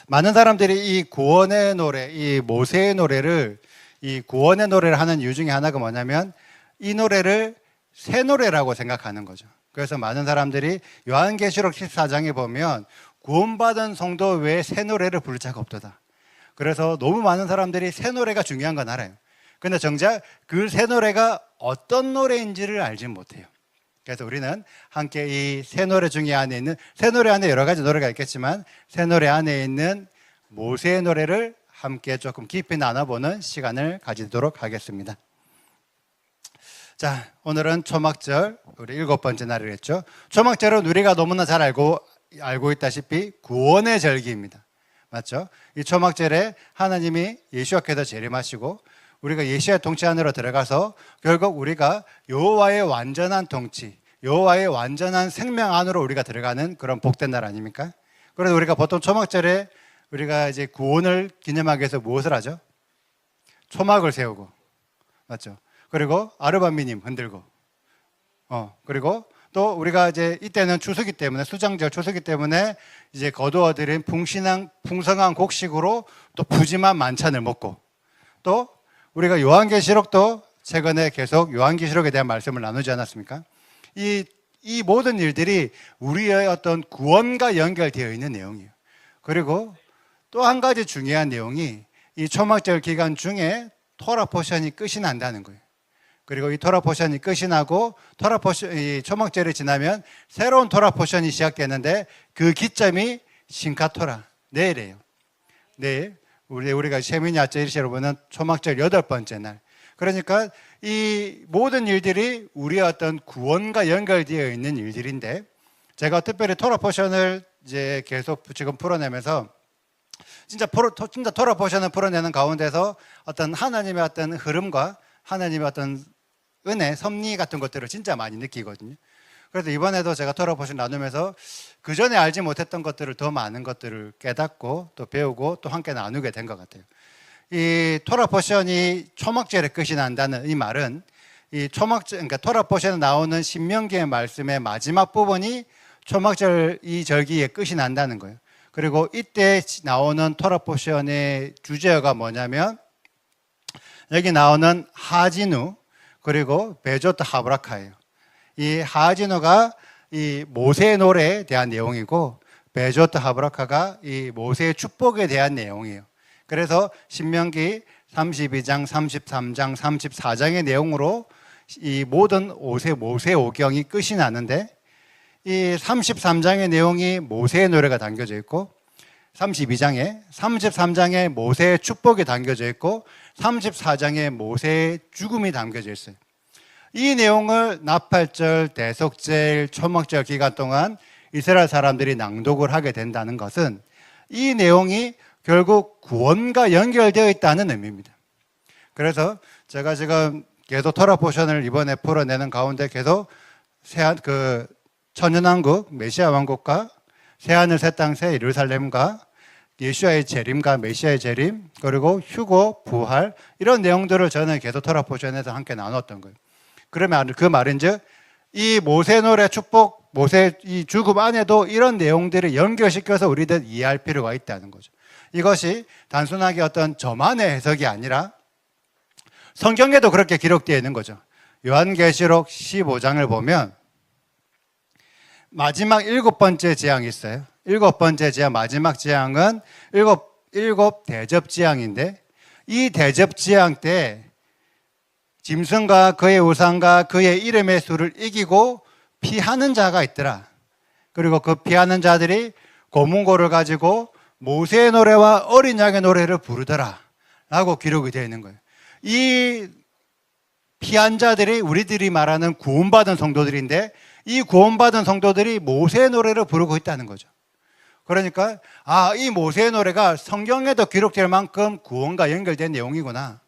많은 사람들이 이 구원의 노래, 이 모세의 노래를, 이 구원의 노래를 하는 이유 중에 하나가 뭐냐면 이 노래를 새 노래라고 생각하는 거죠. 그래서 많은 사람들이 요한계시록 14장에 보면 구원받은 성도 외에 새 노래를 부를 자가 없도다. 그래서 너무 많은 사람들이 새 노래가 중요한 건 알아요. 근데 정작 그 새 노래가 어떤 노래인지를 알지 못해요. 그래서 우리는 함께 이 새 노래 중에 안에 있는, 새 노래 안에 여러 가지 노래가 있겠지만 새 노래 안에 있는 모세의 노래를 함께 조금 깊이 나눠보는 시간을 가지도록 하겠습니다. 자, 오늘은 초막절, 우리 7번째 날이랬죠. 초막절은 우리가 너무나 잘 알고 있다시피 구원의 절기입니다. 맞죠? 이 초막절에 하나님이 예수께서 재림하시고 우리가 예수의 통치 안으로 들어가서 결국 우리가 여호와의 완전한 통치, 여호와의 완전한 생명 안으로 우리가 들어가는 그런 복된 날 아닙니까? 그래서 우리가 보통 초막절에 우리가 이제 구원을 기념하기 위해서 무엇을 하죠? 초막을 세우고, 맞죠? 그리고 아르바미님 흔들고, 그리고 또 우리가 이제 이때는 추수기 때문에, 수장절 추수기 때문에 이제 거두어들인 풍성한 곡식으로 또 푸짐한 만찬을 먹고, 또 우리가 요한계시록도 최근에 계속 요한계시록에 대한 말씀을 나누지 않았습니까? 이 모든 일들이 우리의 어떤 구원과 연결되어 있는 내용이에요. 그리고 또 한 가지 중요한 내용이 이 초막절 기간 중에 토라 포션이 끝이 난다는 거예요. 그리고 이 토라 포션이 끝이 나고 이 초막절이 지나면 새로운 토라 포션이 시작되는데 그 기점이 신카토라, 내일이에요. 내일 우리가 세미니 아쩌이시로 보는 초막절 8번째 날. 그러니까 이 모든 일들이 우리의 어떤 구원과 연결되어 있는 일들인데, 제가 특별히 토라 포션을 이제 계속 지금 풀어내면서 진짜 토라 포션을 풀어내는 가운데서 어떤 하나님의 어떤 흐름과 하나님의 어떤 은혜, 섭리 같은 것들을 진짜 많이 느끼거든요. 그래서 이번에도 제가 토라 포션 나누면서 그 전에 알지 못했던 것들을 더 많은 것들을 깨닫고 또 배우고 또 함께 나누게 된 것 같아요. 이 토라 포션이 초막절에 끝이 난다는 이 말은 이 초막절, 그러니까 토라 포션에 나오는 신명기의 말씀의 마지막 부분이 초막절 이 절기에 끝이 난다는 거예요. 그리고 이때 나오는 토라 포션의 주제어가 뭐냐면 여기 나오는 하지누 그리고 베조트 하브라카예요. 이 하지누가 이 모세의 노래에 대한 내용이고 베조트 하브라카가 이 모세의 축복에 대한 내용이에요. 그래서 신명기 32장, 33장, 34장의 내용으로 이 모든 모세 오경이 끝이 나는데 이 33장의 내용이 모세의 노래가 담겨져 있고 33장에 모세의 축복이 담겨져 있고 34장에 모세의 죽음이 담겨져 있어요. 이 내용을 나팔절, 대속절, 초막절 기간 동안 이스라엘 사람들이 낭독을 하게 된다는 것은 이 내용이 결국 구원과 연결되어 있다는 의미입니다. 그래서 제가 지금 계속 토라 포션을 이번에 풀어내는 가운데 계속 천연왕국, 메시아 왕국과 새하늘 새 땅 새 예루살렘과 예수와의 재림과 메시아의 재림, 그리고 휴고, 부활, 이런 내용들을 저는 계속 토라 포션에서 함께 나눴던 거예요. 그러면 그 말인즉 이 모세 노래 축복, 모세 이 죽음 안에도 이런 내용들을 연결시켜서 우리들 이해할 필요가 있다는 거죠. 이것이 단순하게 어떤 저만의 해석이 아니라 성경에도 그렇게 기록되어 있는 거죠. 요한계시록 15장을 보면 마지막 7번째 재앙이 있어요. 7번째 재앙, 마지막 재앙은 일곱 대접 재앙인데 이 대접 재앙 때 짐승과 그의 우상과 그의 이름의 수를 이기고 피하는 자가 있더라. 그리고 그 피하는 자들이 고문고를 가지고 모세의 노래와 어린 양의 노래를 부르더라 라고 기록이 되어 있는 거예요. 이 피한 자들이 우리들이 말하는 구원받은 성도들인데 이 구원받은 성도들이 모세의 노래를 부르고 있다는 거죠. 그러니까 이 모세의 노래가 성경에도 기록될 만큼 구원과 연결된 내용이구나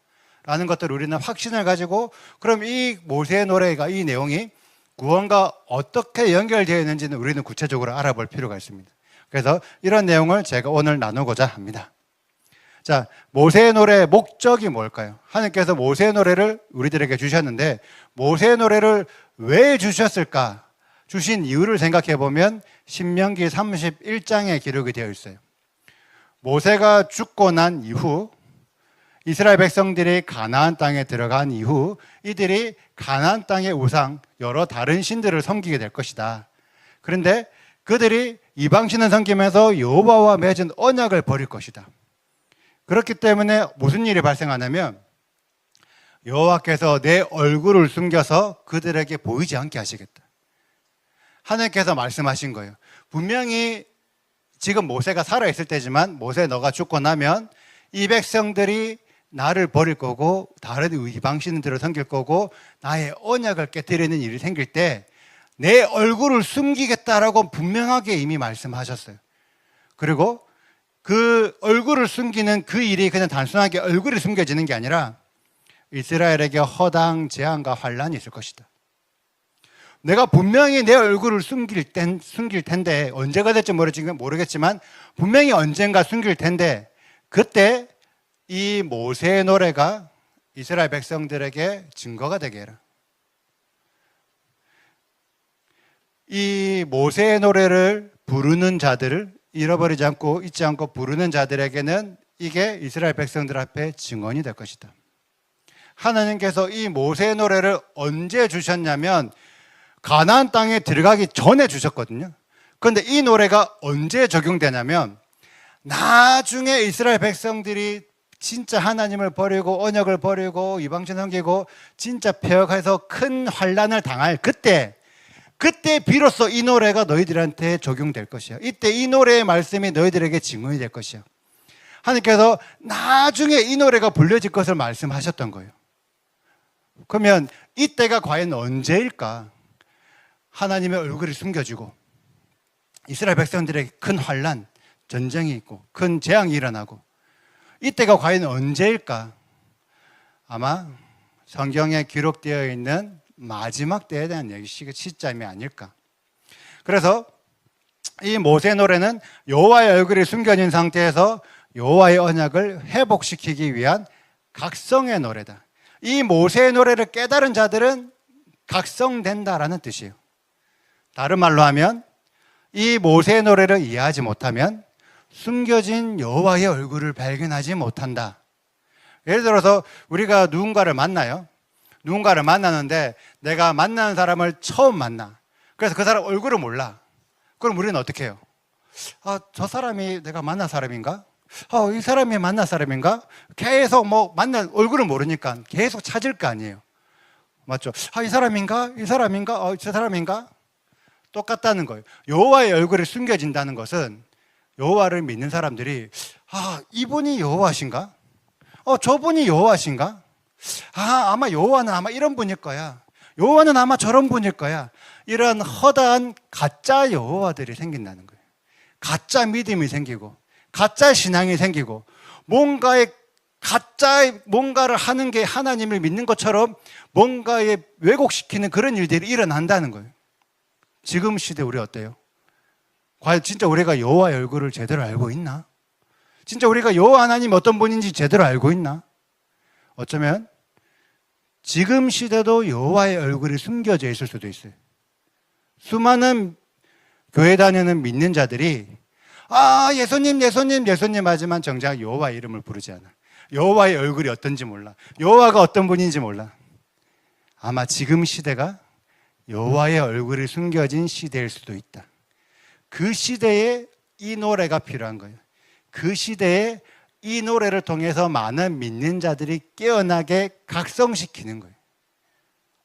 라는 것들을 우리는 확신을 가지고 그럼 이 모세의 노래가 이 내용이 구원과 어떻게 연결되어 있는지는 우리는 구체적으로 알아볼 필요가 있습니다. 그래서 이런 내용을 제가 오늘 나누고자 합니다. 자, 모세의 노래의 목적이 뭘까요? 하나님께서 모세의 노래를 우리들에게 주셨는데 모세의 노래를 왜 주셨을까? 주신 이유를 생각해 보면 신명기 31장에 기록이 되어 있어요. 모세가 죽고 난 이후 이스라엘 백성들이 가나안 땅에 들어간 이후 이들이 가나안 땅의 우상 여러 다른 신들을 섬기게 될 것이다. 그런데 그들이 이방신을 섬기면서 여호와와 맺은 언약을 버릴 것이다. 그렇기 때문에 무슨 일이 발생하냐면 여호와께서 내 얼굴을 숨겨서 그들에게 보이지 않게 하시겠다. 하나님께서 말씀하신 거예요. 분명히 지금 모세가 살아있을 때지만 모세 너가 죽고 나면 이 백성들이 나를 버릴 거고 다른 이방신들을 섬길 거고 나의 언약을 깨뜨리는 일이 생길 때 내 얼굴을 숨기겠다라고 분명하게 이미 말씀하셨어요. 그리고 그 얼굴을 숨기는 그 일이 그냥 단순하게 얼굴이 숨겨지는 게 아니라 이스라엘에게 허당, 재앙과 환란이 있을 것이다. 내가 분명히 내 얼굴을 숨길 텐데 언제가 될지 모르겠지만 분명히 언젠가 숨길 텐데 그때 이 모세의 노래가 이스라엘 백성들에게 증거가 되게 해라. 이 모세의 노래를 부르는 자들을 잃어버리지 않고 잊지 않고 부르는 자들에게는 이게 이스라엘 백성들 앞에 증언이 될 것이다. 하나님께서 이 모세의 노래를 언제 주셨냐면 가나안 땅에 들어가기 전에 주셨거든요. 그런데 이 노래가 언제 적용되냐면 나중에 이스라엘 백성들이 진짜 하나님을 버리고 언약을 버리고 이방신 섬기고 진짜 폐역해서 큰 환란을 당할 그때 비로소 이 노래가 너희들한테 적용될 것이야. 이때 이 노래의 말씀이 너희들에게 증언이 될 것이야. 하나님께서 나중에 이 노래가 불려질 것을 말씀하셨던 거예요. 그러면 이때가 과연 언제일까? 하나님의 얼굴이 숨겨지고 이스라엘 백성들에게 큰 환란, 전쟁이 있고 큰 재앙이 일어나고 이때가 과연 언제일까? 아마 성경에 기록되어 있는 마지막 때에 대한 시점이 아닐까. 그래서 이 모세 노래는 여호와의 얼굴이 숨겨진 상태에서 여호와의 언약을 회복시키기 위한 각성의 노래다. 이 모세의 노래를 깨달은 자들은 각성된다라는 뜻이에요. 다른 말로 하면 이 모세의 노래를 이해하지 못하면 숨겨진 여호와의 얼굴을 발견하지 못한다. 예를 들어서 우리가 누군가를 만나요. 누군가를 만나는데 내가 만나는 사람을 처음 만나. 그래서 그 사람 얼굴을 몰라. 그럼 우리는 어떻게 해요? 저 사람이 내가 만난 사람인가? 이 사람이 만난 사람인가? 계속 만난 얼굴을 모르니까 계속 찾을 거 아니에요. 맞죠? 이 사람인가? 이 사람인가? 저 사람인가? 똑같다는 거예요. 여호와의 얼굴이 숨겨진다는 것은 여호와를 믿는 사람들이 이분이 여호와신가? 저분이 여호와신가? 아마 여호와는 아마 이런 분일 거야. 여호와는 아마 저런 분일 거야. 이런 허다한 가짜 여호와들이 생긴다는 거예요. 가짜 믿음이 생기고 가짜 신앙이 생기고 뭔가를 하는 게 하나님을 믿는 것처럼 뭔가에 왜곡시키는 그런 일들이 일어난다는 거예요. 지금 시대 우리 어때요? 과연 진짜 우리가 여호와의 얼굴을 제대로 알고 있나? 진짜 우리가 여호와 하나님이 어떤 분인지 제대로 알고 있나? 어쩌면 지금 시대도 여호와의 얼굴이 숨겨져 있을 수도 있어요. 수많은 교회 다니는 믿는 자들이 예수님 하지만 정작 여호와의 이름을 부르지 않아. 여호와의 얼굴이 어떤지 몰라. 여호와가 어떤 분인지 몰라. 아마 지금 시대가 여호와의 얼굴이 숨겨진 시대일 수도 있다. 그 시대에 이 노래가 필요한 거예요. 그 시대에 이 노래를 통해서 많은 믿는 자들이 깨어나게 각성시키는 거예요.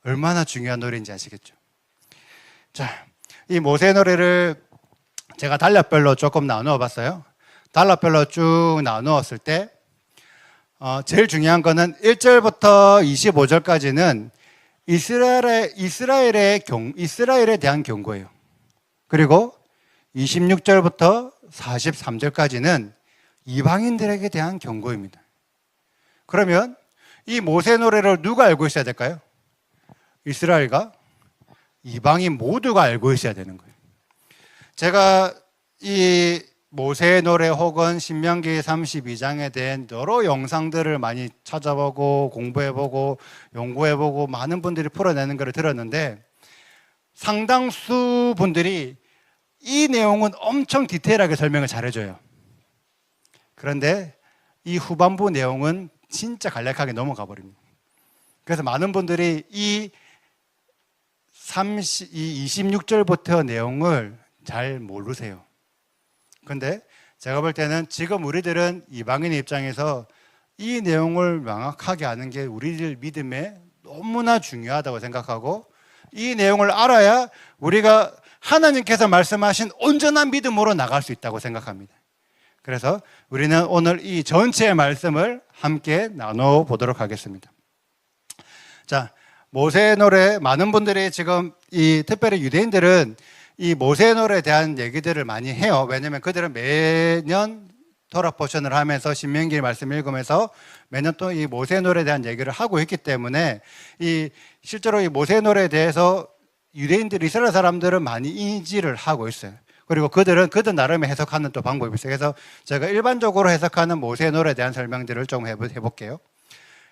얼마나 중요한 노래인지 아시겠죠? 자, 이 모세 노래를 제가 단락별로 조금 나누어 봤어요. 단락별로 쭉 나누었을 때 제일 중요한 거는 1절부터 25절까지는 이스라엘에 대한 경고예요. 그리고 26절부터 43절까지는 이방인들에게 대한 경고입니다. 그러면 이 모세 노래를 누가 알고 있어야 될까요? 이스라엘과 이방인 모두가 알고 있어야 되는 거예요. 제가 이 모세의 노래 혹은 신명기 32장에 대한 여러 영상들을 많이 찾아보고 공부해보고 연구해보고 많은 분들이 풀어내는 걸 들었는데 상당수 분들이 이 내용은 엄청 디테일하게 설명을 잘해줘요. 그런데 이 후반부 내용은 진짜 간략하게 넘어가 버립니다. 그래서 많은 분들이 이 26절부터 내용을 잘 모르세요. 근데 제가 볼 때는 지금 우리들은 이방인의 입장에서 이 내용을 명확하게 아는 게 우리들 믿음에 너무나 중요하다고 생각하고, 이 내용을 알아야 우리가 하나님께서 말씀하신 온전한 믿음으로 나갈 수 있다고 생각합니다. 그래서 우리는 오늘 이 전체의 말씀을 함께 나눠보도록 하겠습니다. 자, 모세의 노래, 많은 분들이 지금 특별히 유대인들은 이 모세의 노래에 대한 얘기들을 많이 해요. 왜냐하면 그들은 매년 토라 포션을 하면서 신명기 말씀 읽으면서 매년 또 이 모세의 노래에 대한 얘기를 하고 있기 때문에 실제로 이 모세의 노래에 대해서 유대인들, 이스라엘 사람들은 많이 인지를 하고 있어요. 그리고 그들 나름의 해석하는 또 방법이 있어요. 그래서 제가 일반적으로 해석하는 모세의 노래에 대한 설명들을 좀 해볼게요.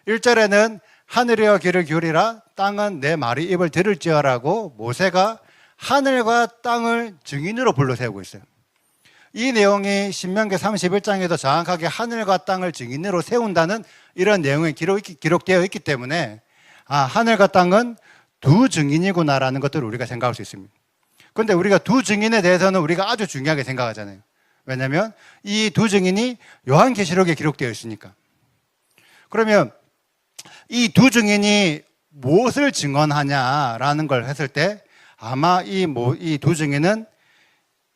1절에는 하늘이여 귀를 기울이라, 땅은 내 말이 입을 들을지어라고 모세가 하늘과 땅을 증인으로 불러세우고 있어요. 이 내용이 신명기 31장에도 정확하게 하늘과 땅을 증인으로 세운다는 이런 내용이 기록되어 있기 때문에 하늘과 땅은 두 증인이구나라는 것들을 우리가 생각할 수 있습니다. 그런데 우리가 두 증인에 대해서는 우리가 아주 중요하게 생각하잖아요. 왜냐하면 이 두 증인이 요한계시록에 기록되어 있으니까. 그러면 이 두 증인이 무엇을 증언하냐라는 걸 했을 때 아마 이 두 증인은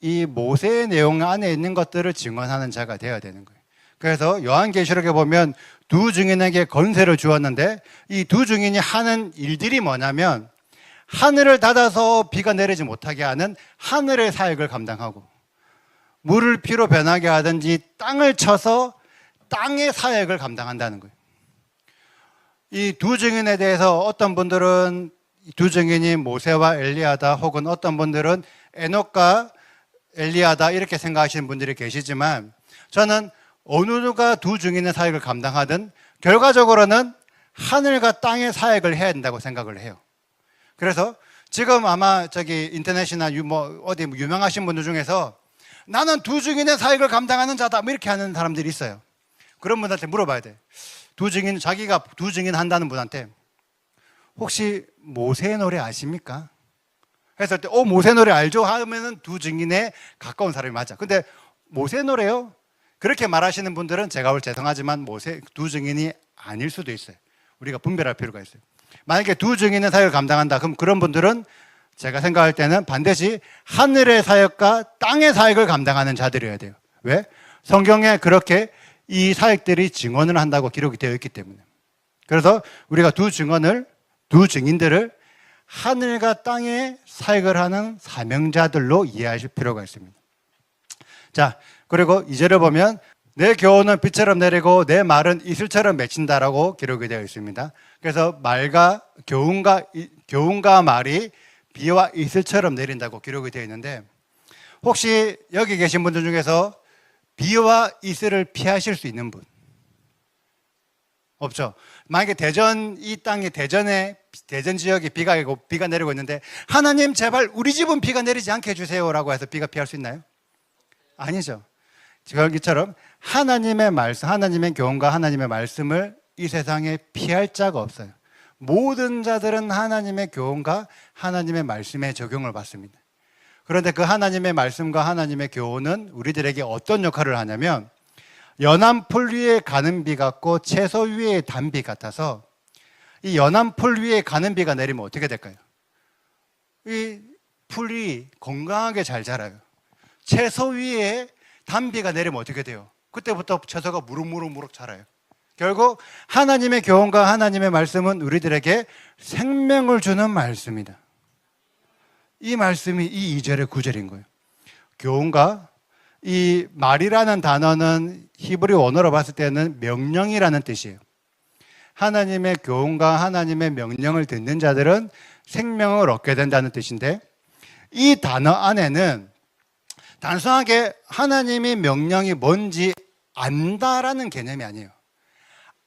이 모세의 내용 안에 있는 것들을 증언하는 자가 되어야 되는 거예요. 그래서 요한계시록에 보면 두 증인에게 권세를 주었는데 이 두 증인이 하는 일들이 뭐냐면 하늘을 닫아서 비가 내리지 못하게 하는 하늘의 사역을 감당하고, 물을 피로 변하게 하든지 땅을 쳐서 땅의 사역을 감당한다는 거예요. 이 두 증인에 대해서 어떤 분들은 두 증인이 모세와 엘리야다, 혹은 어떤 분들은 에녹과 엘리야다 이렇게 생각하시는 분들이 계시지만, 저는 어느 누가 두 증인의 사역을 감당하든 결과적으로는 하늘과 땅의 사역을 해야 된다고 생각을 해요. 그래서 지금 아마 인터넷이나 어디 유명하신 분들 중에서 나는 두 증인의 사역을 감당하는 자다 이렇게 하는 사람들이 있어요. 그런 분한테 물어봐야 돼. 자기가 두 증인 한다는 분한테 혹시 모세의 노래 아십니까? 했을 때 모세의 노래 알죠? 하면은 두 증인에 가까운 사람이 맞아. 근데 모세의 노래요? 그렇게 말하시는 분들은 제가 볼 죄송하지만 두 증인이 아닐 수도 있어요. 우리가 분별할 필요가 있어요. 만약에 두 증인의 사역을 감당한다, 그럼 그런 분들은 제가 생각할 때는 반드시 하늘의 사역과 땅의 사역을 감당하는 자들이어야 돼요. 왜? 성경에 그렇게 이 사역들이 증언을 한다고 기록이 되어 있기 때문에. 그래서 우리가 두 증인들을 하늘과 땅의 사역을 하는 사명자들로 이해하실 필요가 있습니다. 자, 그리고 2절을 보면 내 교훈은 빛처럼 내리고 내 말은 이슬처럼 맺힌다라고 기록이 되어 있습니다. 그래서 교훈과 말이 비와 이슬처럼 내린다고 기록이 되어 있는데, 혹시 여기 계신 분들 중에서 비와 이슬을 피하실 수 있는 분 없죠? 만약에 대전 지역에 비가 내리고 있는데 하나님 제발 우리 집은 비가 내리지 않게 해주세요라고 해서 비가 피할 수 있나요? 아니죠. 여기처럼 하나님의 말씀, 하나님의 교훈과 하나님의 말씀을 이 세상에 피할 자가 없어요. 모든 자들은 하나님의 교훈과 하나님의 말씀에 적용을 받습니다. 그런데 그 하나님의 말씀과 하나님의 교훈은 우리들에게 어떤 역할을 하냐면 연한 풀 위에 가는 비 같고 채소 위에 단 비 같아서, 이 연한 풀 위에 가는 비가 내리면 어떻게 될까요? 이 풀이 건강하게 잘 자라요. 채소 위에 단비가 내리면 어떻게 돼요? 그때부터 채소가 무럭무럭 자라요. 결국 하나님의 교훈과 하나님의 말씀은 우리들에게 생명을 주는 말씀이다. 이 말씀이 이 2절의 9절인 거예요. 교훈과 이 말이라는 단어는 히브리 원어로 봤을 때는 명령이라는 뜻이에요. 하나님의 교훈과 하나님의 명령을 듣는 자들은 생명을 얻게 된다는 뜻인데, 이 단어 안에는 단순하게 하나님의 명령이 뭔지 안다라는 개념이 아니에요.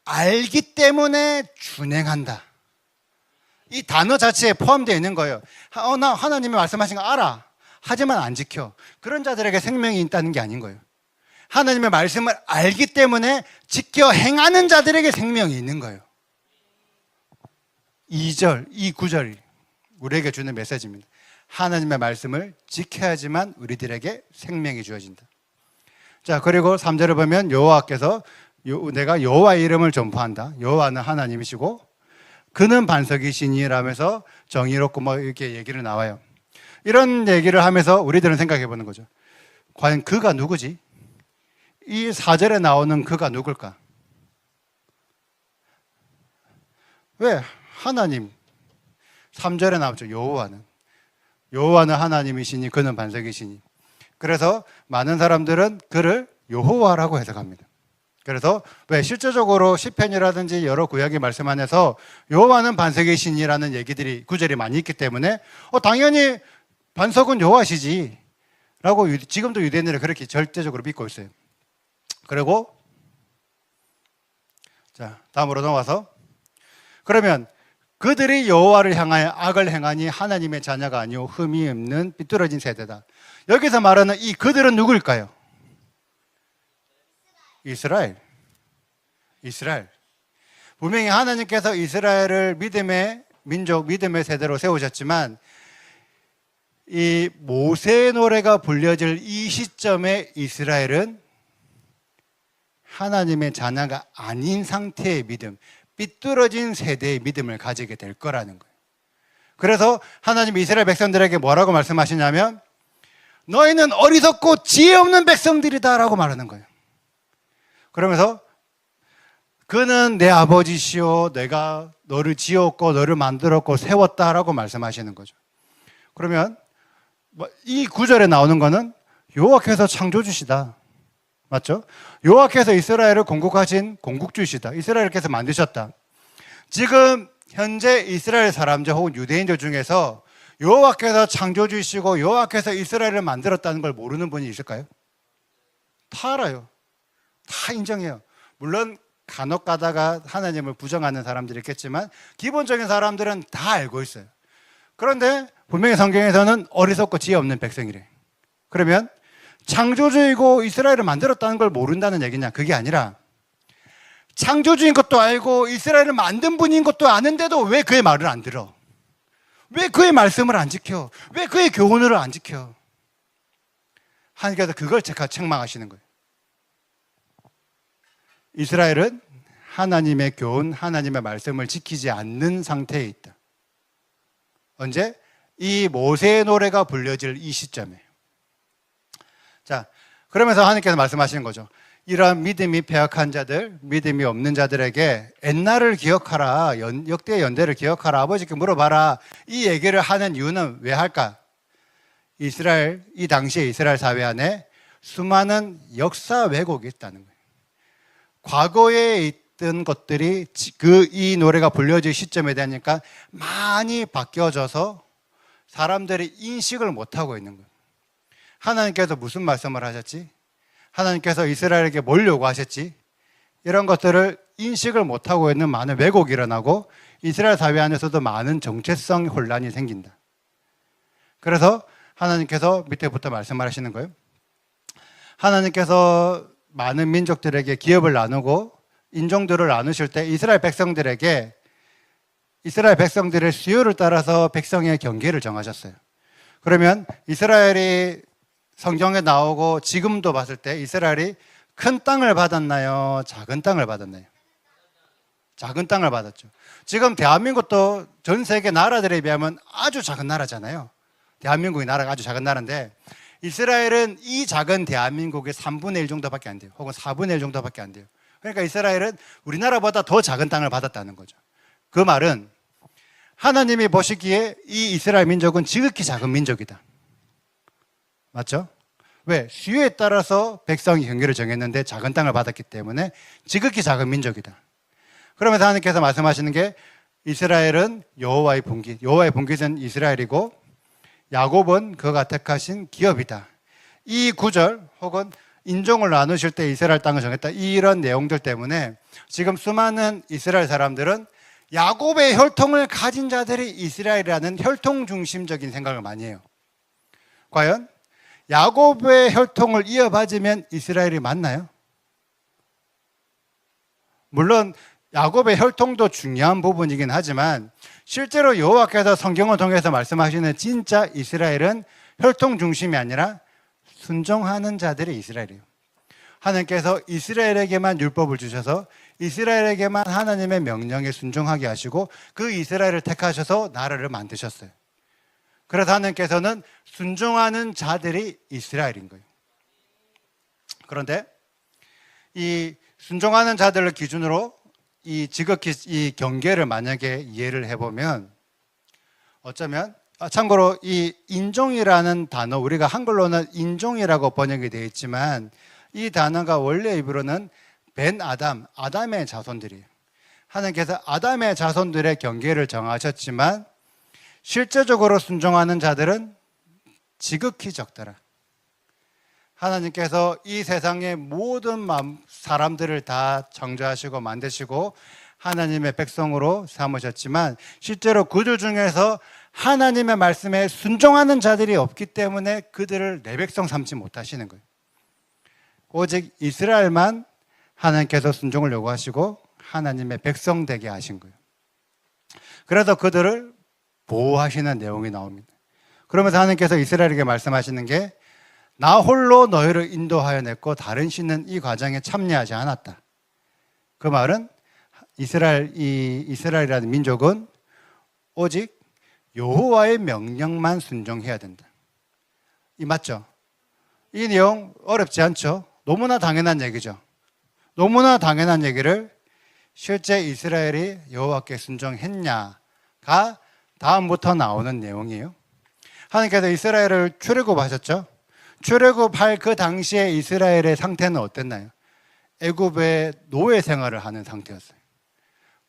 알기 때문에 준행한다. 이 단어 자체에 포함되어 있는 거예요. 나 하나님이 말씀하신 거 알아. 하지만 안 지켜. 그런 자들에게 생명이 있다는 게 아닌 거예요. 하나님의 말씀을 알기 때문에 지켜 행하는 자들에게 생명이 있는 거예요. 2절, 이 구절이 우리에게 주는 메시지입니다. 하나님의 말씀을 지켜야지만 우리들에게 생명이 주어진다. 자, 그리고 3절을 보면 여호와께서 내가 여호와의 이름을 전파한다. 여호와는 하나님이시고 그는 반석이시니라면서 정의롭고 뭐 이렇게 얘기를 나와요. 이런 얘기를 하면서 우리들은 생각해 보는 거죠. 과연 그가 누구지? 이 4절에 나오는 그가 누굴까? 왜? 하나님. 3절에 나오죠. 여호와는 하나님이시니 그는 반석이시니. 그래서 많은 사람들은 그를 여호와라고 해석합니다. 그래서 왜 실제적으로 시편이라든지 여러 구약의 말씀 안에서 여호와는 반석이시니라는 얘기들이 구절이 많이 있기 때문에 당연히 반석은 여호와시지 라고 지금도 유대인들은 그렇게 절대적으로 믿고 있어요. 그리고 자, 다음으로 넘어가서 그러면 그들이 여호와를 향하여 악을 행하니 하나님의 자녀가 아니오 흠이 없는 삐뚤어진 세대다. 여기서 말하는 이 그들은 누구일까요? 이스라엘. 분명히 하나님께서 이스라엘을 믿음의 민족, 믿음의 세대로 세우셨지만 이 모세의 노래가 불려질 이 시점에 이스라엘은 하나님의 자녀가 아닌 상태의 믿음, 삐뚤어진 세대의 믿음을 가지게 될 거라는 거예요. 그래서 하나님이 이스라엘 백성들에게 뭐라고 말씀하시냐면 너희는 어리석고 지혜 없는 백성들이다 라고 말하는 거예요. 그러면서 그는 내 아버지시오 내가 너를 지었고 너를 만들었고 세웠다라고 말씀하시는 거죠. 그러면 이 구절에 나오는 거는 여호와께서 창조주시다. 맞죠? 여호와께서 이스라엘을 건국하신 건국주시다. 이스라엘께서 만드셨다. 지금 현재 이스라엘 사람들 혹은 유대인들 중에서 여호와께서 창조주시고 여호와께서 이스라엘을 만들었다는 걸 모르는 분이 있을까요? 다 알아요. 다 인정해요. 물론 간혹 가다가 하나님을 부정하는 사람들이 있겠지만 기본적인 사람들은 다 알고 있어요. 그런데 분명히 성경에서는 어리석고 지혜 없는 백성이래. 그러면 창조주이고 이스라엘을 만들었다는 걸 모른다는 얘기냐? 그게 아니라 창조주인 것도 알고 이스라엘을 만든 분인 것도 아는데도 왜 그의 말을 안 들어? 왜 그의 말씀을 안 지켜? 왜 그의 교훈을 안 지켜? 하나님께서 그걸 책망하시는 거예요. 이스라엘은 하나님의 교훈, 하나님의 말씀을 지키지 않는 상태에 있다. 언제? 이 모세의 노래가 불려질 이 시점에. 자, 그러면서 하나님께서 말씀하시는 거죠. 이러한 믿음이 패역한 자들, 믿음이 없는 자들에게 옛날을 기억하라, 역대 연대를 기억하라, 아버지께 물어봐라. 이 얘기를 하는 이유는 왜 할까? 이 당시에 이스라엘 사회 안에 수많은 역사 왜곡이 있다는 거예요. 과거에 있던 것들이 이 노래가 불려질 시점에 되니까 많이 바뀌어져서 사람들이 인식을 못하고 있는 거예요. 하나님께서 무슨 말씀을 하셨지? 하나님께서 이스라엘에게 뭘 요구하셨지? 이런 것들을 인식을 못하고 있는 많은 왜곡이 일어나고 이스라엘 사회 안에서도 많은 정체성 혼란이 생긴다. 그래서 하나님께서 밑에부터 말씀하시는 거예요. 하나님께서 많은 민족들에게 기업을 나누고 인종들을 나누실 때 이스라엘 백성들의 수요를 따라서 백성의 경계를 정하셨어요. 그러면 이스라엘이 성경에 나오고 지금도 봤을 때 이스라엘이 큰 땅을 받았나요? 작은 땅을 받았나요? 작은 땅을 받았죠. 지금 대한민국도 전 세계 나라들에 비하면 아주 작은 나라잖아요. 대한민국의 나라가 아주 작은 나라인데 이스라엘은 이 작은 대한민국의 3분의 1 정도밖에 안 돼요. 혹은 4분의 1 정도밖에 안 돼요. 그러니까 이스라엘은 우리나라보다 더 작은 땅을 받았다는 거죠. 그 말은 하나님이 보시기에 이 이스라엘 민족은 지극히 작은 민족이다. 맞죠? 왜? 수요에 따라서 백성이 경계를 정했는데 작은 땅을 받았기 때문에 지극히 작은 민족이다. 그러면서 하나님께서 말씀하시는 게 이스라엘은 여호와의 분깃은 이스라엘이고 야곱은 그가 택하신 기업이다. 이 구절 혹은 인종을 나누실 때 이스라엘 땅을 정했다. 이런 내용들 때문에 지금 수많은 이스라엘 사람들은 야곱의 혈통을 가진 자들이 이스라엘이라는 혈통 중심적인 생각을 많이 해요. 과연 야곱의 혈통을 이어받으면 이스라엘이 맞나요? 물론 야곱의 혈통도 중요한 부분이긴 하지만 실제로 여호와께서 성경을 통해서 말씀하시는 진짜 이스라엘은 혈통 중심이 아니라 순종하는 자들이 이스라엘이에요. 하나님께서 이스라엘에게만 율법을 주셔서 이스라엘에게만 하나님의 명령에 순종하게 하시고 그 이스라엘을 택하셔서 나라를 만드셨어요. 그래서 하나님께서는 순종하는 자들이 이스라엘인 거예요. 그런데 이 순종하는 자들을 기준으로 이 지극히 이 경계를 만약에 이해를 해보면 어쩌면 참고로 이 인종이라는 단어 우리가 한글로는 인종이라고 번역이 되어 있지만 이 단어가 원래 입으로는 벤 아담의 자손들이에요. 하나님께서 아담의 자손들의 경계를 정하셨지만 실제적으로 순종하는 자들은 지극히 적더라. 하나님께서 이 세상의 모든 사람들을 다 창조하시고 만드시고 하나님의 백성으로 삼으셨지만 실제로 그들 중에서 하나님의 말씀에 순종하는 자들이 없기 때문에 그들을 내 백성 삼지 못하시는 거예요. 오직 이스라엘만 하나님께서 순종을 요구하시고 하나님의 백성 되게 하신 거예요. 그래서 그들을 보호하시는 내용이 나옵니다. 그러면서 하나님께서 이스라엘에게 말씀하시는 게 나 홀로 너희를 인도하여 냈고 다른 신은 이 과정에 참여하지 않았다. 그 말은 이스라엘이라는 민족은 오직 여호와의 명령만 순종해야 된다. 이 맞죠? 이 내용 어렵지 않죠? 너무나 당연한 얘기죠. 너무나 당연한 얘기를 실제 이스라엘이 여호와께 순종했냐가 다음부터 나오는 내용이에요. 하나님께서 이스라엘을 출애굽하셨죠. 출애굽할 그 당시에 이스라엘의 상태는 어땠나요? 애굽의 노예 생활을 하는 상태였어요.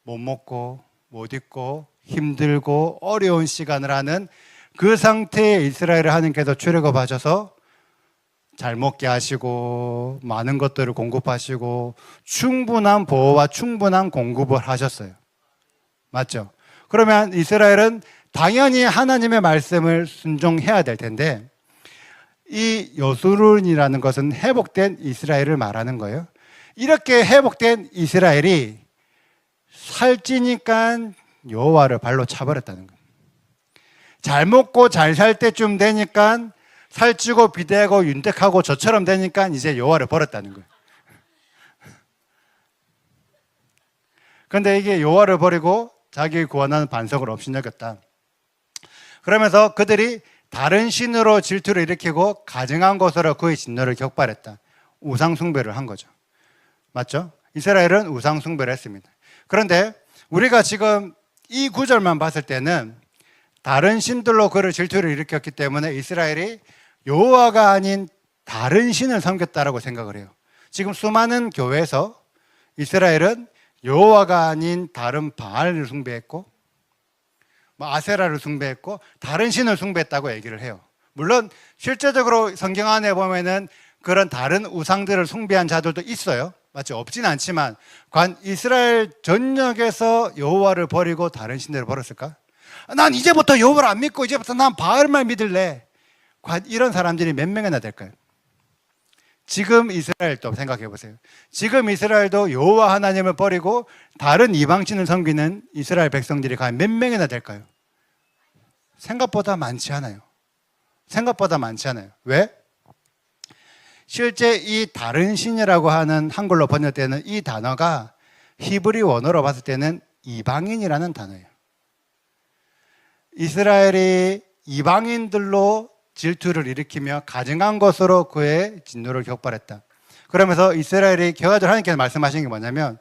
못 먹고 못 입고 힘들고 어려운 시간을 하는 그 상태의 이스라엘을 하나님께서 출애굽하셔서 잘 먹게 하시고 많은 것들을 공급하시고 충분한 보호와 충분한 공급을 하셨어요. 맞죠? 그러면 이스라엘은 당연히 하나님의 말씀을 순종해야 될 텐데 이 여수론이라는 것은 회복된 이스라엘을 말하는 거예요. 이렇게 회복된 이스라엘이 살찌니까 여호와를 발로 차버렸다는 거예요. 잘 먹고 잘 살 때쯤 되니까 살찌고 비대하고 윤택하고 저처럼 되니까 이제 여호와를 버렸다는 거예요. 그런데 이게 여호와를 버리고 자기 구원하는 반석을 업신여겼다. 그러면서 그들이 다른 신으로 질투를 일으키고 가증한 것으로 그의 진노를 격발했다. 우상 숭배를 한 거죠. 맞죠? 이스라엘은 우상 숭배를 했습니다. 그런데 우리가 지금 이 구절만 봤을 때는 다른 신들로 그를 질투를 일으켰기 때문에 이스라엘이 여호와가 아닌 다른 신을 섬겼다라고 생각을 해요. 지금 수많은 교회에서 이스라엘은 여호와가 아닌 다른 바알을 숭배했고 아세라를 숭배했고 다른 신을 숭배했다고 얘기를 해요. 물론 실제적으로 성경 안에 보면은 그런 다른 우상들을 숭배한 자들도 있어요. 맞죠? 없진 않지만 관 이스라엘 전역에서 여호와를 버리고 다른 신들을 버렸을까? 난 이제부터 여호와를 안 믿고 이제부터 난 바알만 믿을래. 관 이런 사람들이 몇 명이나 될까요? 지금 이스라엘도 생각해 보세요. 지금 이스라엘도 여호와 하나님을 버리고 다른 이방신을 섬기는 이스라엘 백성들이 과연 몇 명이나 될까요? 생각보다 많지 않아요. 생각보다 많지 않아요. 왜? 실제 이 다른 신이라고 하는 한글로 번역되는 이 단어가 히브리 원어로 봤을 때는 이방인이라는 단어예요. 이스라엘이 이방인들로 질투를 일으키며 가증한 것으로 그의 진노를 격발했다. 그러면서 이스라엘이 결과적으로 하나님께서 말씀하신 게 뭐냐면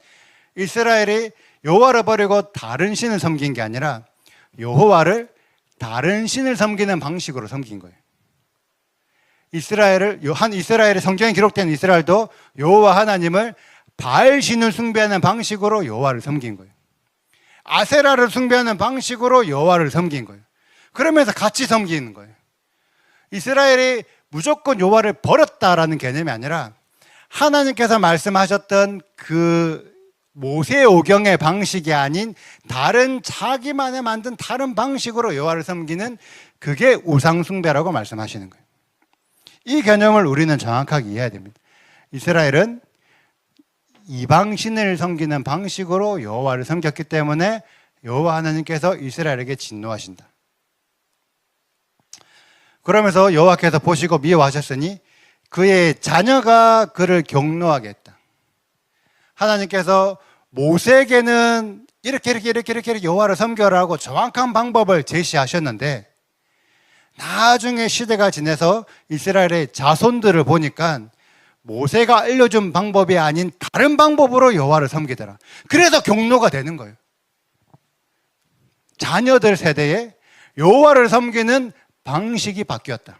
이스라엘이 여호와를 버리고 다른 신을 섬긴 게 아니라 여호와를 다른 신을 섬기는 방식으로 섬긴 거예요. 이스라엘의 성경에 기록된 이스라엘도 여호와 하나님을 바알 신을 숭배하는 방식으로 여호와를 섬긴 거예요. 아세라를 숭배하는 방식으로 여호와를 섬긴 거예요. 그러면서 같이 섬기는 거예요. 이스라엘이 무조건 여호와를 버렸다라는 개념이 아니라 하나님께서 말씀하셨던 그 모세오경의 방식이 아닌 다른 자기만의 만든 다른 방식으로 여호와를 섬기는 그게 우상숭배라고 말씀하시는 거예요. 이 개념을 우리는 정확하게 이해해야 됩니다. 이스라엘은 이방신을 섬기는 방식으로 여호와를 섬겼기 때문에 여호와 하나님께서 이스라엘에게 진노하신다. 그러면서 여호와께서 보시고 미워하셨으니 그의 자녀가 그를 경노하게 했다. 하나님께서 모세에게는 이렇게 여호와를 섬겨라고 정확한 방법을 제시하셨는데 나중에 시대가 지나서 이스라엘의 자손들을 보니까 모세가 알려준 방법이 아닌 다른 방법으로 여호와를 섬기더라. 그래서 경노가 되는 거예요. 자녀들 세대에 여호와를 섬기는 방식이 바뀌었다.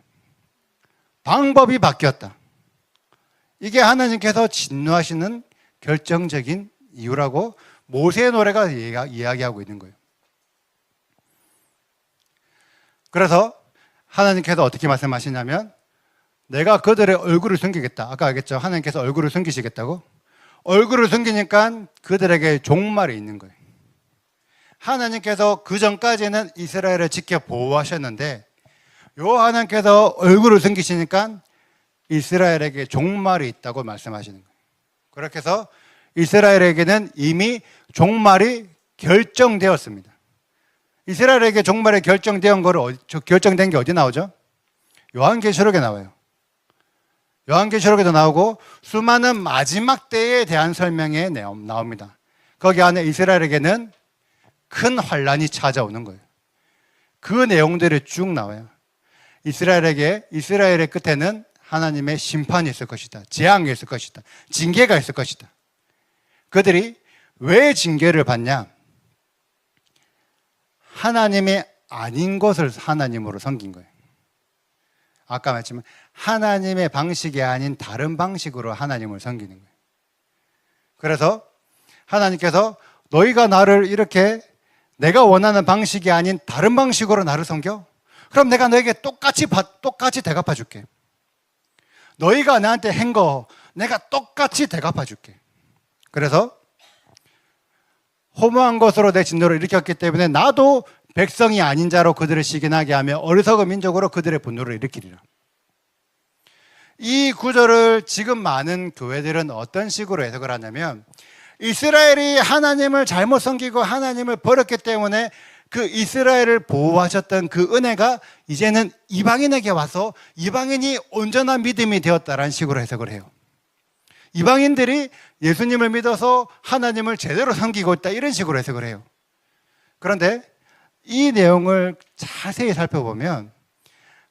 방법이 바뀌었다. 이게 하나님께서 진노하시는 결정적인 이유라고 모세의 노래가 이야기하고 있는 거예요. 그래서 하나님께서 어떻게 말씀하시냐면 내가 그들의 얼굴을 숨기겠다. 아까 알겠죠? 하나님께서 얼굴을 숨기시겠다고? 얼굴을 숨기니까 그들에게 종말이 있는 거예요. 하나님께서 그 전까지는 이스라엘을 지켜 보호하셨는데 하나님께서 얼굴을 숨기시니까 이스라엘에게 종말이 있다고 말씀하시는 거예요. 그렇게 해서 이스라엘에게는 이미 종말이 결정되었습니다. 이스라엘에게 종말이 결정된 게 어디 나오죠? 요한계시록에 나와요. 요한계시록에도 나오고 수많은 마지막 때에 대한 설명에 나옵니다. 거기 안에 이스라엘에게는 큰 환란이 찾아오는 거예요. 그 내용들이 쭉 나와요. 이스라엘의 끝에는 하나님의 심판이 있을 것이다. 재앙이 있을 것이다. 징계가 있을 것이다. 그들이 왜 징계를 받냐? 하나님이 아닌 것을 하나님으로 섬긴 거예요. 아까 말했지만 하나님의 방식이 아닌 다른 방식으로 하나님을 섬기는 거예요. 그래서 하나님께서 너희가 나를 이렇게 내가 원하는 방식이 아닌 다른 방식으로 나를 섬겨? 그럼 내가 너에게 똑같이 대갚아 줄게. 너희가 나한테 한 거 내가 똑같이 대갚아 줄게. 그래서 허무한 것으로 내 진노를 일으켰기 때문에 나도 백성이 아닌 자로 그들을 시기나게 하며 어리석은 민족으로 그들의 분노를 일으키리라. 이 구절을 지금 많은 교회들은 어떤 식으로 해석을 하냐면 이스라엘이 하나님을 잘못 섬기고 하나님을 버렸기 때문에 그 이스라엘을 보호하셨던 그 은혜가 이제는 이방인에게 와서 이방인이 온전한 믿음이 되었다라는 식으로 해석을 해요. 이방인들이 예수님을 믿어서 하나님을 제대로 섬기고 있다 이런 식으로 해석을 해요. 그런데 이 내용을 자세히 살펴보면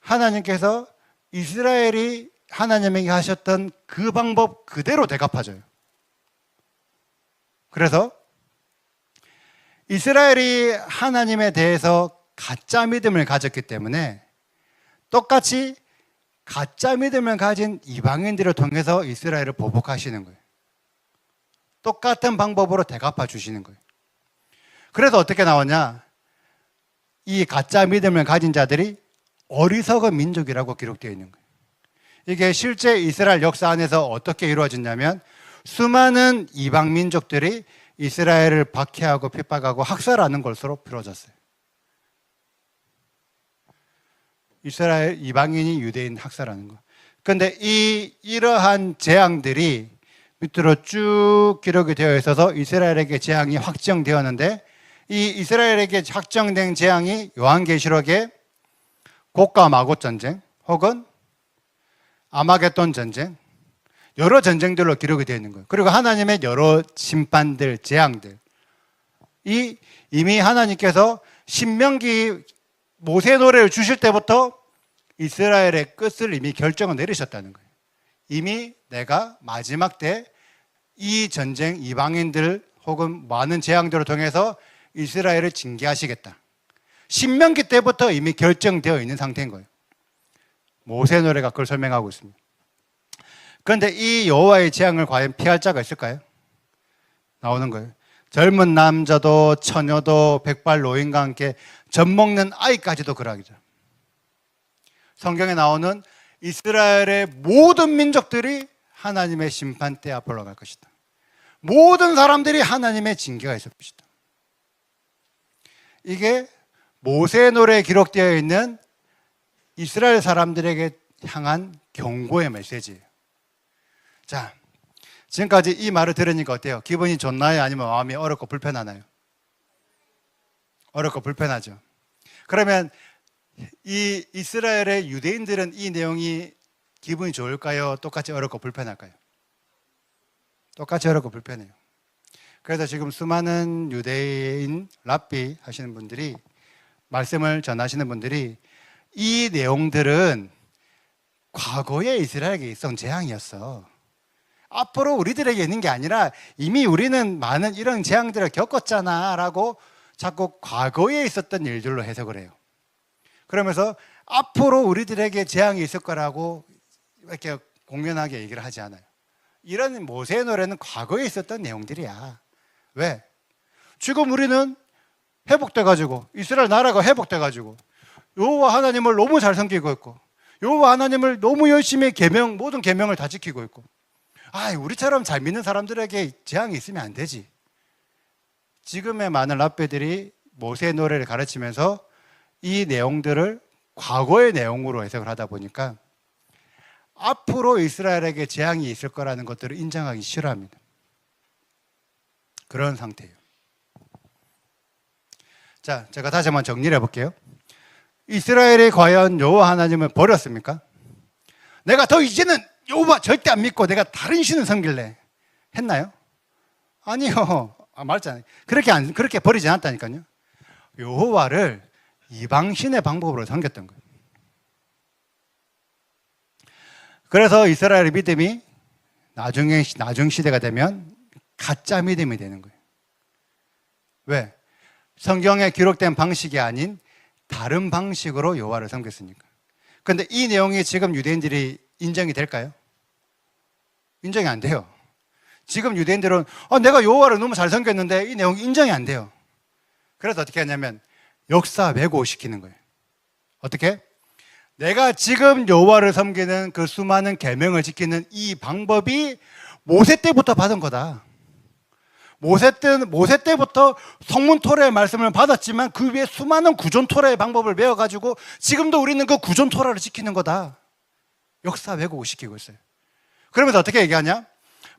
하나님께서 이스라엘이 하나님에게 하셨던 그 방법 그대로 되갚아줘요. 그래서 이스라엘이 하나님에 대해서 가짜 믿음을 가졌기 때문에 똑같이 가짜 믿음을 가진 이방인들을 통해서 이스라엘을 보복하시는 거예요. 똑같은 방법으로 되갚아 주시는 거예요. 그래서 어떻게 나오냐? 이 가짜 믿음을 가진 자들이 어리석은 민족이라고 기록되어 있는 거예요. 이게 실제 이스라엘 역사 안에서 어떻게 이루어졌냐면 수많은 이방 민족들이 이스라엘을 박해하고 핍박하고 학살하는 것으로 이루어졌어요. 이스라엘 이방인이 유대인 학살하는 거. 그런데 이러한 재앙들이 밑으로 쭉 기록이 되어 있어서 이스라엘에게 재앙이 확정되었는데 이 이스라엘에게 확정된 재앙이 요한계시록에 곡과 마곳 전쟁 혹은 아마겟돈 전쟁 여러 전쟁들로 기록이 되어 있는 거예요. 그리고 하나님의 여러 심판들, 재앙들. 이미 하나님께서 신명기 모세 노래를 주실 때부터 이스라엘의 끝을 이미 결정을 내리셨다는 거예요. 이미 내가 마지막 때 이 전쟁, 이방인들 혹은 많은 재앙들을 통해서 이스라엘을 징계하시겠다. 신명기 때부터 이미 결정되어 있는 상태인 거예요. 모세 노래가 그걸 설명하고 있습니다. 그런데 이 여호와의 재앙을 과연 피할 자가 있을까요? 나오는 거예요. 젊은 남자도 처녀도 백발 노인과 함께 젖먹는 아이까지도 그러하기죠. 성경에 나오는 이스라엘의 모든 민족들이 하나님의 심판대 앞으로 갈 것이다. 모든 사람들이 하나님의 징계가 있을 것이다. 이게 모세 노래에 기록되어 있는 이스라엘 사람들에게 향한 경고의 메시지예요. 자, 지금까지 이 말을 들으니까 어때요? 기분이 좋나요? 아니면 마음이 어렵고 불편하나요? 어렵고 불편하죠. 그러면 이 이스라엘의 유대인들은 이 내용이 기분이 좋을까요? 똑같이 어렵고 불편할까요? 똑같이 어렵고 불편해요. 그래서 지금 수많은 유대인 랍비 하시는 분들이, 말씀을 전하시는 분들이, 이 내용들은 과거의 이스라엘에게 있었던 재앙이었어. 앞으로 우리들에게 있는 게 아니라 이미 우리는 많은 이런 재앙들을 겪었잖아 라고 자꾸 과거에 있었던 일들로 해석을 해요. 그러면서 앞으로 우리들에게 재앙이 있을 거라고 이렇게 공연하게 얘기를 하지 않아요. 이런 모세의 노래는 과거에 있었던 내용들이야. 왜? 지금 우리는 회복돼가지고, 이스라엘 나라가 회복돼가지고 여호와 하나님을 너무 잘 섬기고 있고, 여호와 하나님을 너무 열심히 모든 계명을 다 지키고 있고, 우리처럼 잘 믿는 사람들에게 재앙이 있으면 안 되지. 지금의 많은 랍비들이 모세의 노래를 가르치면서 이 내용들을 과거의 내용으로 해석을 하다 보니까 앞으로 이스라엘에게 재앙이 있을 거라는 것들을 인정하기 싫어합니다. 그런 상태예요. 자, 제가 다시 한번 정리를 해볼게요. 이스라엘이 과연 여호와 하나님을 버렸습니까? 내가 더 이제는 여호와 절대 안 믿고 내가 다른 신을 섬길래 했나요? 아니요. 말했잖아요. 그렇게 버리지 않았다니까요. 여호와를 이방신의 방법으로 섬겼던 거예요. 그래서 이스라엘의 믿음이 나중 시대가 되면 가짜 믿음이 되는 거예요. 왜? 성경에 기록된 방식이 아닌 다른 방식으로 여호와를 섬겼으니까. 그런데 이 내용이 지금 유대인들이 인정이 될까요? 인정이 안 돼요. 지금 유대인들은 내가 여호와를 너무 잘 섬겼는데 이 내용이 인정이 안 돼요. 그래서 어떻게 하냐면 역사 왜곡시키는 거예요. 어떻게? 내가 지금 여호와를 섬기는 그 수많은 계명을 지키는 이 방법이 모세 때부터 받은 거다. 모세 때부터 성문 토라의 말씀을 받았지만 그 위에 수많은 구존 토라의 방법을 배워가지고 지금도 우리는 그 구존 토라를 지키는 거다. 역사 왜곡을 시키고 있어요. 그러면서 어떻게 얘기하냐?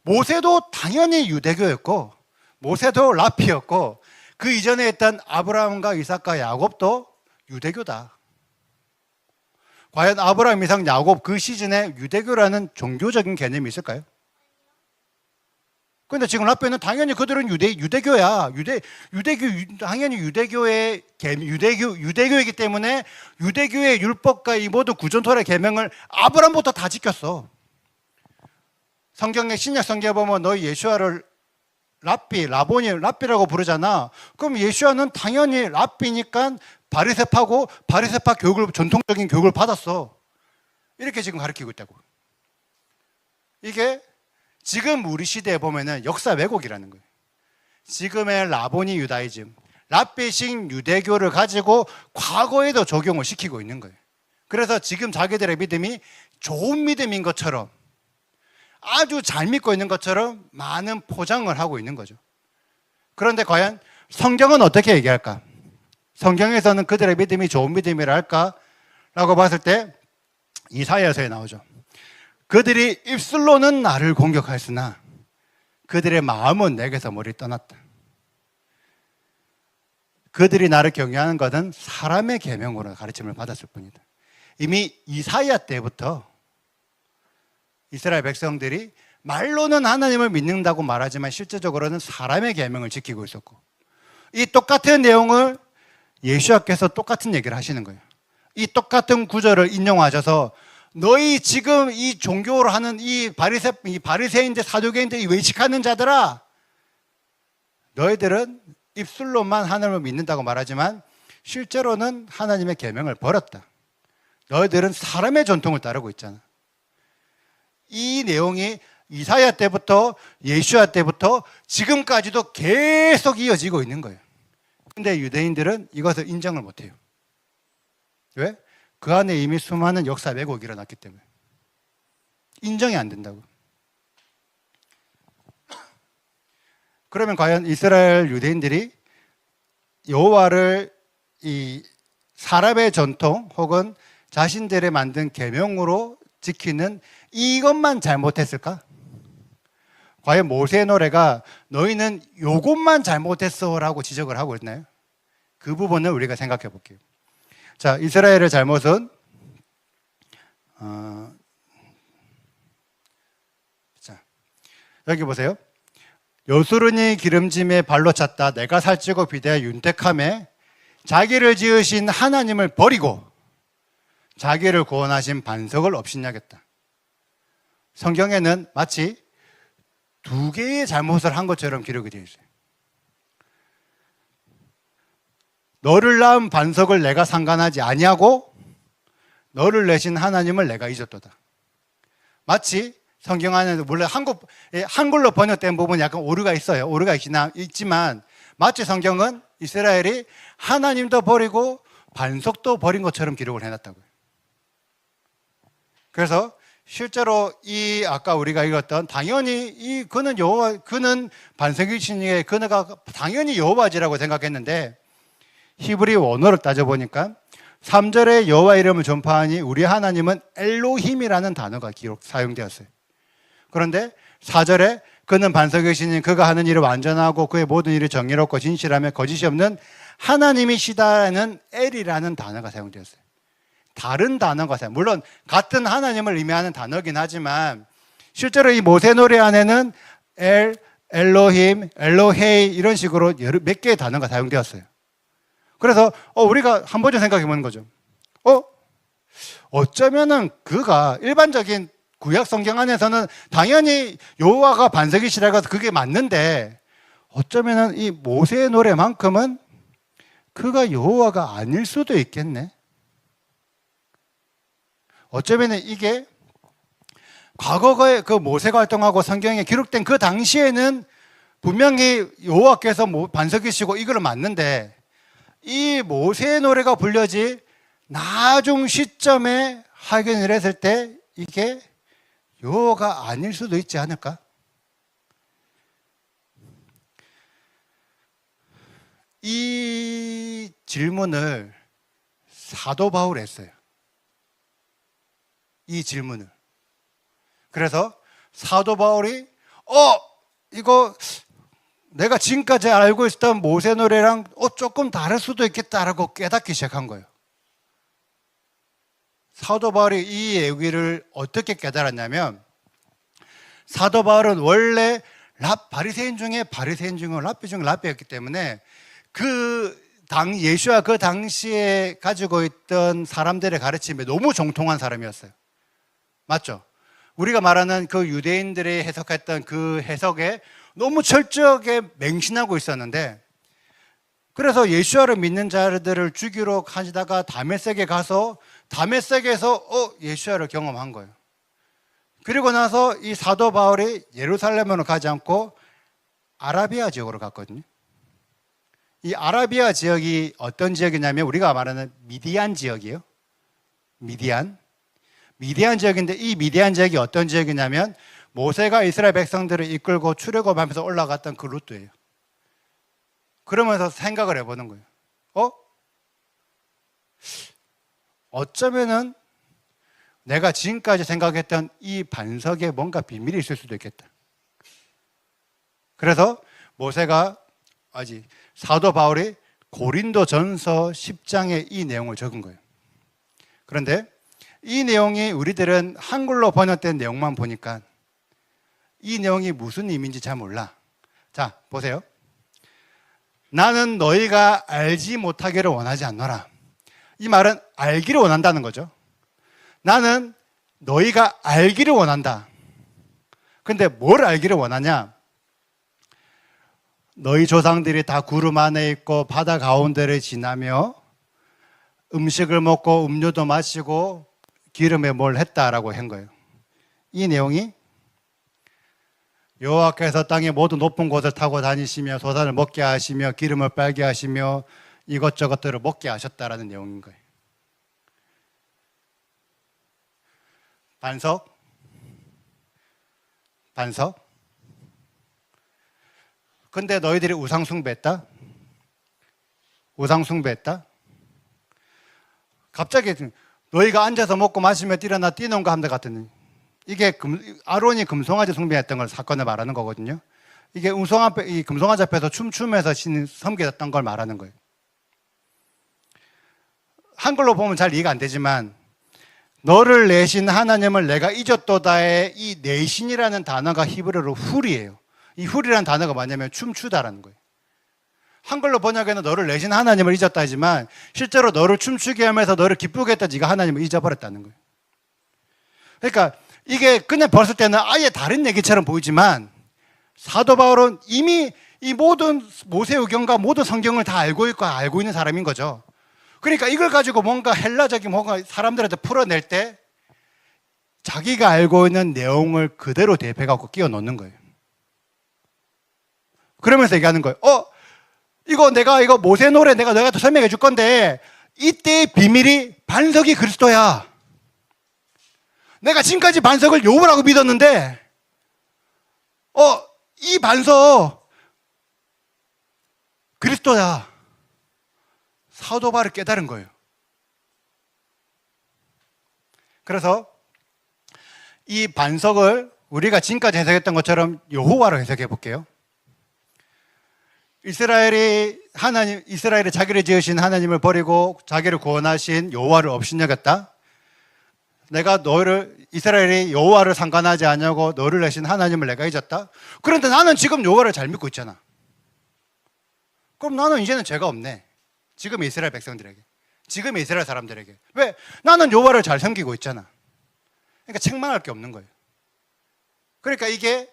모세도 당연히 유대교였고, 모세도 랍비였고, 그 이전에 있던 아브라함과 이삭과 야곱도 유대교다. 과연 아브라함, 이삭, 야곱 그 시즌에 유대교라는 종교적인 개념이 있을까요? 근데 지금 랍비는 당연히 그들은 유대교야. 당연히 유대교이기 때문에 유대교의 율법과 이 모든 구존토라의 계명을 아브라함부터 다 지켰어. 성경의 신약 성경에 보면 너희 예수아를 랍비라고 부르잖아. 그럼 예수아는 당연히 랍비니까 바리새파 교육을, 전통적인 교육을 받았어. 이렇게 지금 가르치고 있다고. 이게 지금 우리 시대에 보면은 역사 왜곡이라는 거예요. 지금의 라보니 유다이즘, 랍비식 유대교를 가지고 과거에도 적용을 시키고 있는 거예요. 그래서 지금 자기들의 믿음이 좋은 믿음인 것처럼, 아주 잘 믿고 있는 것처럼 많은 포장을 하고 있는 거죠. 그런데 과연 성경은 어떻게 얘기할까? 성경에서는 그들의 믿음이 좋은 믿음이라 할까? 라고 봤을 때 이사야서에 나오죠. 그들이 입술로는 나를 공격하였으나 그들의 마음은 내게서 멀리 떠났다. 그들이 나를 경외하는 것은 사람의 계명으로 가르침을 받았을 뿐이다. 이미 이사야 때부터 이스라엘 백성들이 말로는 하나님을 믿는다고 말하지만 실제적으로는 사람의 계명을 지키고 있었고, 이 똑같은 내용을 예수님께서 똑같은 얘기를 하시는 거예요. 이 똑같은 구절을 인용하셔서 너희 지금 이 종교를 하는 이 바리새인들, 사두개인들, 이 외식하는 자들아, 너희들은 입술로만 하나님을 믿는다고 말하지만 실제로는 하나님의 계명을 버렸다. 너희들은 사람의 전통을 따르고 있잖아. 이 내용이 이사야 때부터 예수야 때부터 지금까지도 계속 이어지고 있는 거예요. 근데 유대인들은 이것을 인정을 못해요. 왜? 그 안에 이미 수많은 역사 왜곡이 일어났기 때문에 인정이 안 된다고. 그러면 과연 이스라엘 유대인들이 여호와를 이 사람의 전통 혹은 자신들의 만든 계명으로 지키는 이것만 잘못했을까? 과연 모세의 노래가 너희는 요것만 잘못했어라고 지적을 하고 있나요? 그 부분을 우리가 생각해 볼게요. 자, 이스라엘의 잘못은 자, 여기 보세요. 여수르니 기름짐에 발로 찼다. 내가 살찌고 비대하 윤택함에 자기를 지으신 하나님을 버리고 자기를 구원하신 반석을 업신여겼다. 성경에는 마치 두 개의 잘못을 한 것처럼 기록이 되어 있어요. 너를 낳은 반석을 내가 상관하지 아니하고 너를 내신 하나님을 내가 잊었도다. 마치 성경 안에도 물론 한글로 번역된 부분이 약간 오류가 있어요. 오류가 있지만 마치 성경은 이스라엘이 하나님도 버리고 반석도 버린 것처럼 기록을 해놨다고요. 그래서 실제로 이 아까 우리가 읽었던 당연히 그는 반석이시니 그가 당연히 여호와지라고 생각했는데 히브리 원어를 따져보니까 3절에 여호와 이름을 전파하니 우리 하나님은 엘로힘이라는 단어가 사용되었어요. 그런데 4절에 그는 반석이시니 그가 하는 일이 완전하고 그의 모든 일이 정의롭고 진실하며 거짓이 없는 하나님이시다는 엘이라는 단어가 사용되었어요. 다른 단어가 물론 같은 하나님을 의미하는 단어긴 하지만 실제로 이 모세 노래 안에는 엘로힘, 엘로헤이 이런 식으로 몇 개의 단어가 사용되었어요. 그래서 우리가 한 번 좀 생각해 보는 거죠. 어쩌면은 그가 일반적인 구약 성경 안에서는 당연히 여호와가 반석이시라고 해서 그게 맞는데 어쩌면은 이 모세의 노래만큼은 그가 여호와가 아닐 수도 있겠네. 어쩌면은 이게 과거에 그 모세가 활동하고 성경에 기록된 그 당시에는 분명히 여호와께서 반석이시고 이거를 맞는데 이 모세의 노래가 불려지 나중 시점에 확인을 했을 때 이게 여호와가 아닐 수도 있지 않을까? 이 질문을 사도 바울이 했어요. 이 질문을. 그래서 사도 바울이 이거 내가 지금까지 알고 있었던 모세 노래랑 조금 다를 수도 있겠다라고 깨닫기 시작한 거예요. 사도 바울이 이 얘기를 어떻게 깨달았냐면 사도 바울은 원래 바리새인 중에 랍비 중에 랍비였기 때문에 예수와 그 당시에 가지고 있던 사람들의 가르침에 너무 정통한 사람이었어요. 맞죠? 우리가 말하는 그 유대인들이 해석했던 그 해석에 너무 철저하게 맹신하고 있었는데 그래서 예수와를 믿는 자들을 죽이러 하시다가 다메섹에 가서 다메섹에서 예수와를 경험한 거예요. 그리고 나서 이 사도 바울이 예루살렘으로 가지 않고 아라비아 지역으로 갔거든요. 이 아라비아 지역이 어떤 지역이냐면 우리가 말하는 미디안 지역이에요. 미디안 지역인데 이 미디안 지역이 어떤 지역이냐면 모세가 이스라엘 백성들을 이끌고 출애굽하면서 올라갔던 그 루트예요. 그러면서 생각을 해보는 거예요. 어쩌면은 내가 지금까지 생각했던 이 반석에 뭔가 비밀이 있을 수도 있겠다. 그래서 사도 바울이 고린도전서 10장에 이 내용을 적은 거예요. 그런데 이 내용이 우리들은 한글로 번역된 내용만 보니까 이 내용이 무슨 의미인지 잘 몰라. 자, 보세요. 나는 너희가 알지 못하기를 원하지 않노라. 이 말은 알기를 원한다는 거죠. 나는 너희가 알기를 원한다. 근데 뭘 알기를 원하냐? 너희 조상들이 다 구름 안에 있고 바다 가운데를 지나며 음식을 먹고 음료도 마시고 기름에 뭘 했다라고 한 거예요. 이 내용이 여호와께서 땅의 모든 높은 곳을 타고 다니시며 소산을 먹게 하시며 기름을 빨게 하시며 이것저것들을 먹게 하셨다라는 내용인 거예요. 반석. 근데 너희들이 우상 숭배했다? 갑자기 너희가 앉아서 먹고 마시며 뛰어나 뛰는 것 함과 같은, 이게 아론이 금송아지 숭배했던 걸 사건을 말하는 거거든요. 이게 이 금송아지 앞에서 춤추면서 신 섬겼던 걸 말하는 거예요. 한글로 보면 잘 이해가 안 되지만, 너를 내신 하나님을 내가 잊었도다의 이 내신이라는 단어가 히브리어로 훌이에요. 이 훌이라는 단어가 뭐냐면 춤추다라는 거예요. 한글로 번역에는 너를 내신 하나님을 잊었다 하지만, 실제로 너를 춤추게 하면서 너를 기쁘게 했다, 네가 하나님을 잊어버렸다는 거예요. 그러니까 이게 그냥 봤을 때는 아예 다른 얘기처럼 보이지만, 사도 바울은 이미 이 모든 모세오경과 모든 성경을 다 알고 있고 알고 있는 사람인 거죠. 그러니까 이걸 가지고 뭔가 헬라적인 뭔가 사람들한테 풀어낼 때 자기가 알고 있는 내용을 그대로 대입해갖고 끼워 넣는 거예요. 그러면서 얘기하는 거예요. 이거 모세 노래 내가 너한테 설명해 줄 건데, 이때의 비밀이 반석이 그리스도야. 내가 지금까지 반석을 여호와라고 믿었는데, 이 반석 그리스도야. 사도 바울이 깨달은 거예요. 그래서 이 반석을 우리가 지금까지 해석했던 것처럼 여호와로 해석해 볼게요. 이스라엘이 자기를 지으신 하나님을 버리고 자기를 구원하신 여호와를 업신여겼다. 내가 이스라엘이 여호와를 상관하지 않냐고 너를 내신 하나님을 내가 잊었다. 그런데 나는 지금 여호와를 잘 믿고 있잖아. 그럼 나는 이제는 죄가 없네. 지금 이스라엘 백성들에게, 지금 이스라엘 사람들에게. 왜? 나는 여호와를 잘 섬기고 있잖아. 그러니까 책망할 게 없는 거예요. 그러니까 이게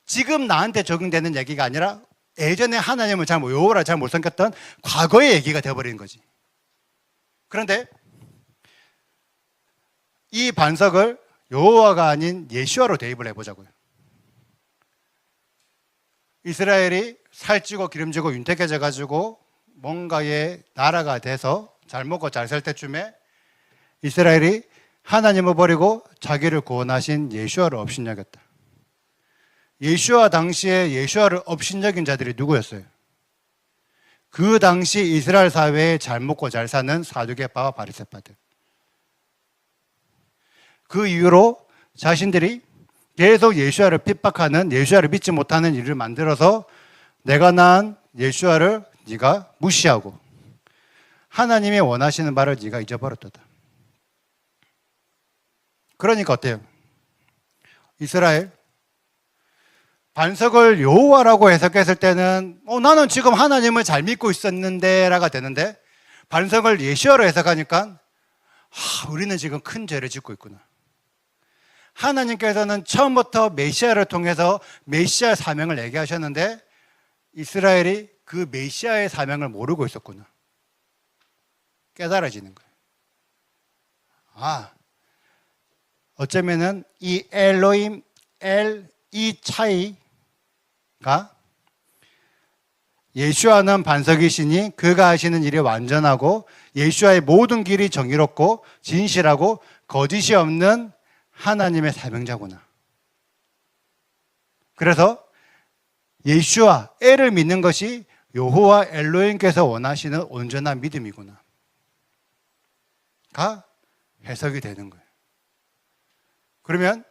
지금 나한테 적용되는 얘기가 아니라 예전에 하나님을 여호와를 잘 못 섬겼던 과거의 얘기가 되어버리는 거지. 그런데 이 반석을 여호와가 아닌 예수와로 대입을 해보자고요. 이스라엘이 살찌고 기름지고 윤택해져 가지고 뭔가의 나라가 돼서 잘 먹고 잘 살 때쯤에 이스라엘이 하나님을 버리고 자기를 구원하신 예수와를 업신여겼다. 예수와 당시에 예수와를 업신여긴 자들이 누구였어요? 그 당시 이스라엘 사회에 잘 먹고 잘 사는 사두개파와 바리새파들. 그 이후로 자신들이 계속 예수와를 핍박하는, 예수와를 믿지 못하는 일을 만들어서 내가 낳은 예수와를 네가 무시하고 하나님이 원하시는 바를 네가 잊어버렸다. 그러니까 어때요? 이스라엘 반석을 여호와라고 해석했을 때는 나는 지금 하나님을 잘 믿고 있었는데 라가 되는데, 반석을 예수와로 해석하니까 우리는 지금 큰 죄를 짓고 있구나. 하나님께서는 처음부터 메시아를 통해서 메시아 사명을 얘기하셨는데 이스라엘이 그 메시아의 사명을 모르고 있었구나. 깨달아지는 거예요. 어쩌면은 이 엘로임, 이 차이가 예수와는 반석이시니 그가 하시는 일이 완전하고 예수와의 모든 길이 정의롭고 진실하고 거짓이 없는 하나님의 사명자구나. 그래서 예수와 엘을 믿는 것이 여호와 엘로힘께서 원하시는 온전한 믿음이구나 가 해석이 되는 거예요. 그러면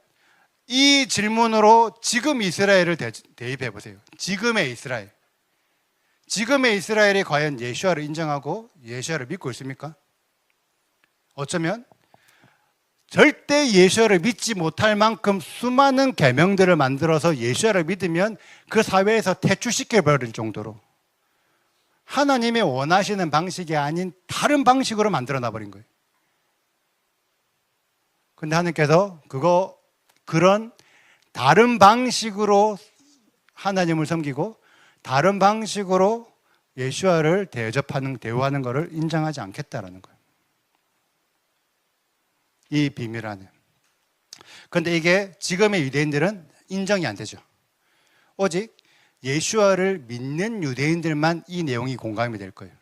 이 질문으로 지금 이스라엘을 대입해 보세요. 지금의 이스라엘이 과연 예수와를 인정하고 예수와를 믿고 있습니까? 어쩌면 절대 예수와를 믿지 못할 만큼 수많은 계명들을 만들어서 예수와를 믿으면 그 사회에서 퇴출시켜버릴 정도로 하나님이 원하시는 방식이 아닌 다른 방식으로 만들어놔버린 거예요. 근데 하나님께서 그런 다른 방식으로 하나님을 섬기고 다른 방식으로 예수와를 대우하는 것을 인정하지 않겠다라는 거예요. 이 비밀 안에. 그런데 이게 지금의 유대인들은 인정이 안 되죠. 오직 예수와를 믿는 유대인들만 이 내용이 공감이 될 거예요.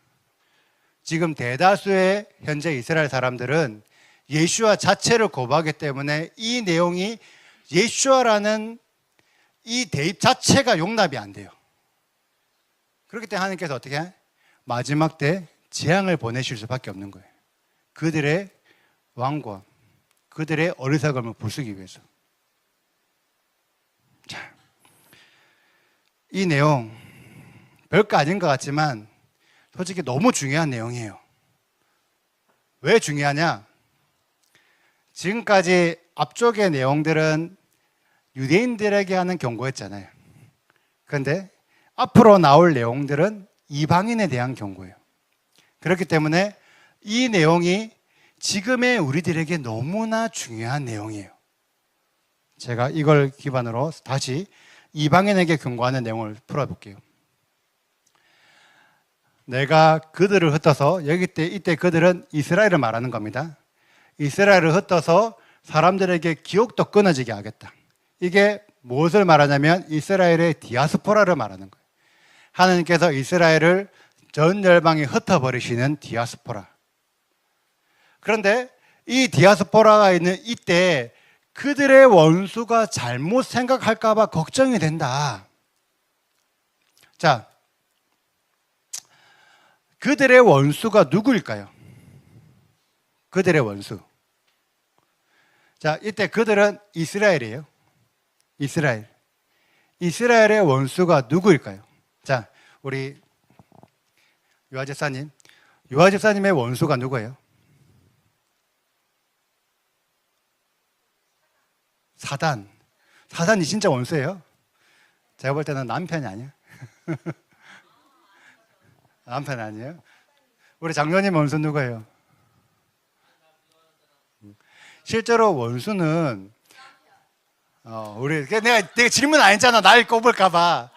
지금 대다수의 현재 이스라엘 사람들은 예수와 자체를 거부하기 때문에 이 내용이 예수와라는 이 대입 자체가 용납이 안 돼요. 그렇기 때문에 하나님께서 어떻게 마지막 때 재앙을 보내실 수밖에 없는 거예요. 그들의 왕과 그들의 어리석음을 부수기 위해서. 자, 이 내용 별거 아닌 것 같지만 솔직히 너무 중요한 내용이에요. 왜 중요하냐? 지금까지 앞쪽의 내용들은 유대인들에게 하는 경고였잖아요. 그런데 앞으로 나올 내용들은 이방인에 대한 경고예요. 그렇기 때문에 이 내용이 지금의 우리들에게 너무나 중요한 내용이에요. 제가 이걸 기반으로 다시 이방인에게 경고하는 내용을 풀어볼게요. 내가 그들을 흩어서, 이때 그들은 이스라엘을 말하는 겁니다. 이스라엘을 흩어서 사람들에게 기억도 끊어지게 하겠다. 이게 무엇을 말하냐면 이스라엘의 디아스포라를 말하는 거예요. 하나님께서 이스라엘을 전 열방에 흩어버리시는 디아스포라. 그런데 이 디아스포라가 있는 이때 그들의 원수가 잘못 생각할까 봐 걱정이 된다. 자, 그들의 원수가 누구일까요? 그들의 원수. 자, 이때 그들은 이스라엘이에요. 이스라엘. 이스라엘의 원수가 누구일까요? 자, 우리 유아집사님. 유아집사님의 원수가 누구예요? 사단. 사단이 진짜 원수예요? 제가 볼 때는 남편이 아니야. 남편 아니에요? 우리 장로님 원수 누구예요? 실제로 원수는 내가 질문 안 했잖아. 날 꼽을까봐.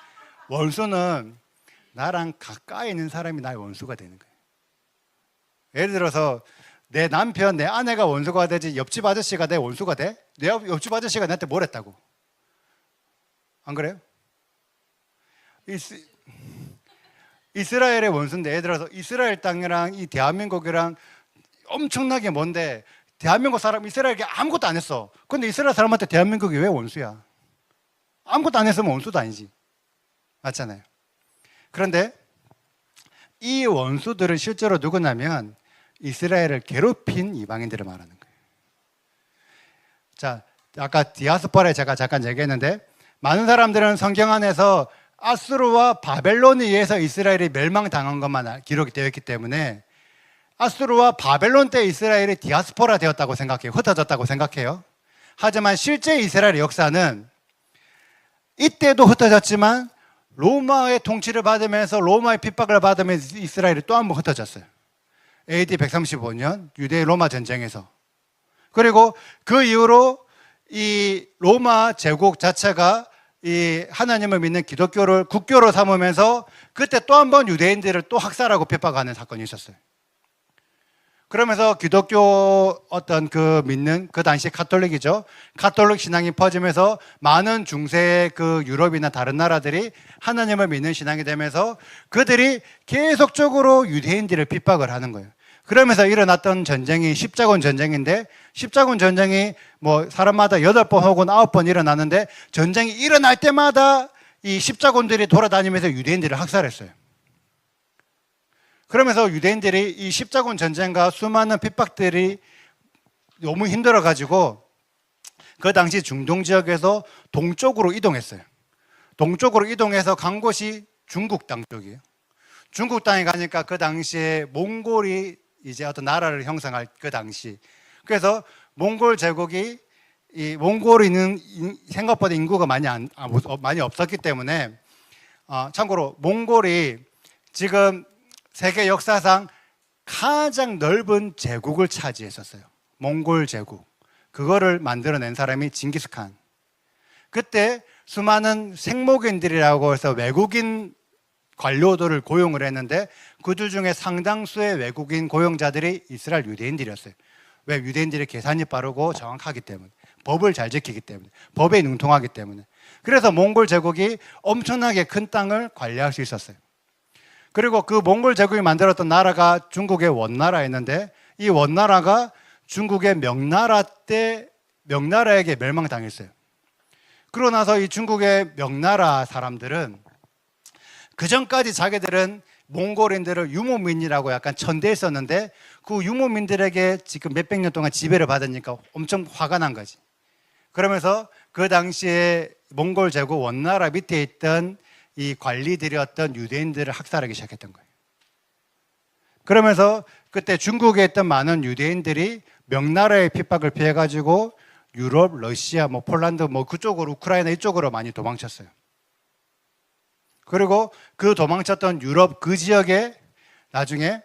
원수는 나랑 가까이 있는 사람이 나의 원수가 되는 거예요. 예를 들어서 내 남편, 내 아내가 원수가 되지 옆집 아저씨가 내 원수가 돼? 내 옆집 아저씨가 나한테 뭘 했다고? 안 그래요? 이스라엘의 원수인데, 예를 들어서 이스라엘 땅이랑 이 대한민국이랑 엄청나게 먼데 대한민국 사람 이스라엘에게 아무것도 안 했어. 근데 이스라엘 사람한테 대한민국이 왜 원수야? 아무것도 안 했으면 원수도 아니지. 맞잖아요. 그런데 이 원수들은 실제로 누구냐면 이스라엘을 괴롭힌 이방인들을 말하는 거예요. 자, 아까 디아스포라에 제가 잠깐 얘기했는데 많은 사람들은 성경 안에서 아수르와 바벨론에 의해서 이스라엘이 멸망당한 것만 기록이 되어 있기 때문에 아수르와 바벨론 때 이스라엘이 디아스포라 되었다고 생각해요. 흩어졌다고 생각해요. 하지만 실제 이스라엘의 역사는 이때도 흩어졌지만 로마의 통치를 받으면서 로마의 핍박을 받으면서 이스라엘이 또 한 번 흩어졌어요. AD 135년 유대 로마 전쟁에서. 그리고 그 이후로 이 로마 제국 자체가 이 하나님을 믿는 기독교를 국교로 삼으면서 그때 또 한 번 유대인들을 또 학살하고 핍박하는 사건이 있었어요. 그러면서 기독교 어떤 그 믿는 그 당시 카톨릭이죠. 카톨릭 신앙이 퍼지면서 많은 중세 그 유럽이나 다른 나라들이 하나님을 믿는 신앙이 되면서 그들이 계속적으로 유대인들을 핍박을 하는 거예요. 그러면서 일어났던 전쟁이 십자군 전쟁인데 십자군 전쟁이 뭐 사람마다 8번 혹은 9번 일어나는데 전쟁이 일어날 때마다 이 십자군들이 돌아다니면서 유대인들을 학살했어요. 그러면서 유대인들이 이 십자군 전쟁과 수많은 핍박들이 너무 힘들어가지고 그 당시 중동 지역에서 동쪽으로 이동했어요. 동쪽으로 이동해서 간 곳이 중국 땅 쪽이에요. 중국 땅에 가니까 그 당시에 몽골이 이제 어떤 나라를 형성할 그 당시. 그래서 몽골 제국이 이 몽골인은 생각보다 인구가 많이 없었기 때문에 참고로 몽골이 지금 세계 역사상 가장 넓은 제국을 차지했었어요. 몽골 제국. 그거를 만들어낸 사람이 징기스칸. 그때 수많은 생목인들이라고 해서 외국인 관료들을 고용을 했는데 그들 중에 상당수의 외국인 고용자들이 이스라엘 유대인들이었어요. 왜? 유대인들이 계산이 빠르고 정확하기 때문에, 법을 잘 지키기 때문에, 법에 능통하기 때문에. 그래서 몽골 제국이 엄청나게 큰 땅을 관리할 수 있었어요. 그리고 그 몽골 제국이 만들었던 나라가 중국의 원나라였는데 이 원나라가 중국의 명나라 때 명나라에게 멸망당했어요. 그러고 나서 이 중국의 명나라 사람들은 그 전까지 자기들은 몽골인들을 유목민이라고 약간 천대했었는데 그 유목민들에게 지금 몇백 년 동안 지배를 받으니까 엄청 화가 난 거지. 그러면서 그 당시에 몽골 제국 원나라 밑에 있던 이 관리들이었던 유대인들을 학살하기 시작했던 거예요. 그러면서 그때 중국에 있던 많은 유대인들이 명나라의 핍박을 피해가지고 유럽, 러시아, 폴란드, 그쪽으로 우크라이나 이쪽으로 많이 도망쳤어요. 그리고 그 도망쳤던 유럽 그 지역에 나중에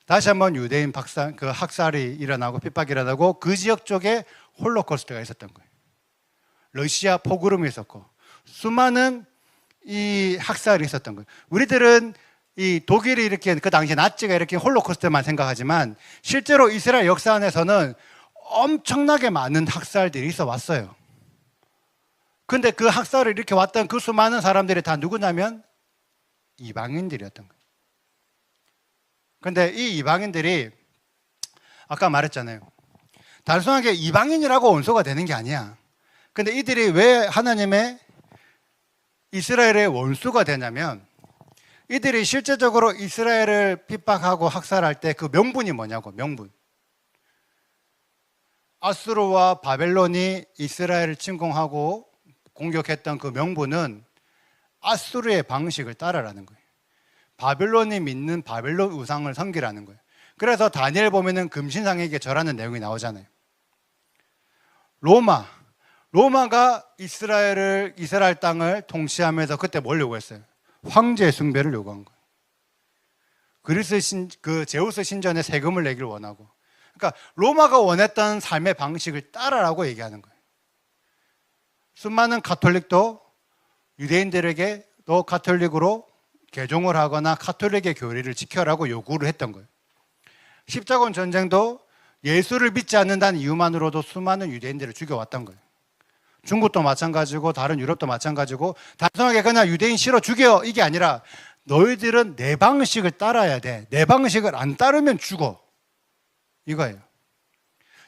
다시 한번 유대인 학살이 일어나고 핍박이 일어나고 그 지역 쪽에 홀로코스트가 있었던 거예요. 러시아 포그롬이 있었고 수많은 이 학살이 있었던 거예요. 우리들은 이 독일이 이렇게 그 당시 나치가 이렇게 홀로코스트만 생각하지만 실제로 이스라엘 역사 안에서는 엄청나게 많은 학살들이 있어 왔어요. 근데 그 학살을 이렇게 왔던 그 수많은 사람들이 다 누구냐면 이방인들이었던 거예요. 근데 이 이방인들이 아까 말했잖아요. 단순하게 이방인이라고 원수가 되는 게 아니야. 근데 이들이 왜 하나님의 이스라엘의 원수가 되냐면 이들이 실제적으로 이스라엘을 핍박하고 학살할 때 그 명분이 뭐냐고, 명분. 아수르와 바벨론이 이스라엘을 침공하고 공격했던 그 명분은 아수르의 방식을 따르라는 거예요. 바벨론이 믿는 바벨론 우상을 섬기라는 거예요. 그래서 다니엘 보면은 금신상에게 절하는 내용이 나오잖아요. 로마가 이스라엘 땅을 통치하면서 그때 뭘 요구했어요? 황제 숭배를 요구한 거예요. 제우스 신전에 세금을 내기를 원하고. 그러니까 로마가 원했던 삶의 방식을 따라라고 얘기하는 거예요. 수많은 가톨릭도 유대인들에게 너 가톨릭으로 개종을 하거나 가톨릭의 교리를 지켜라고 요구를 했던 거예요. 십자군 전쟁도 예수를 믿지 않는다는 이유만으로도 수많은 유대인들을 죽여왔던 거예요. 중국도 마찬가지고 다른 유럽도 마찬가지고 단순하게 그냥 유대인 싫어 죽여 이게 아니라 너희들은 내 방식을 따라야 돼. 내 방식을 안 따르면 죽어. 이거예요.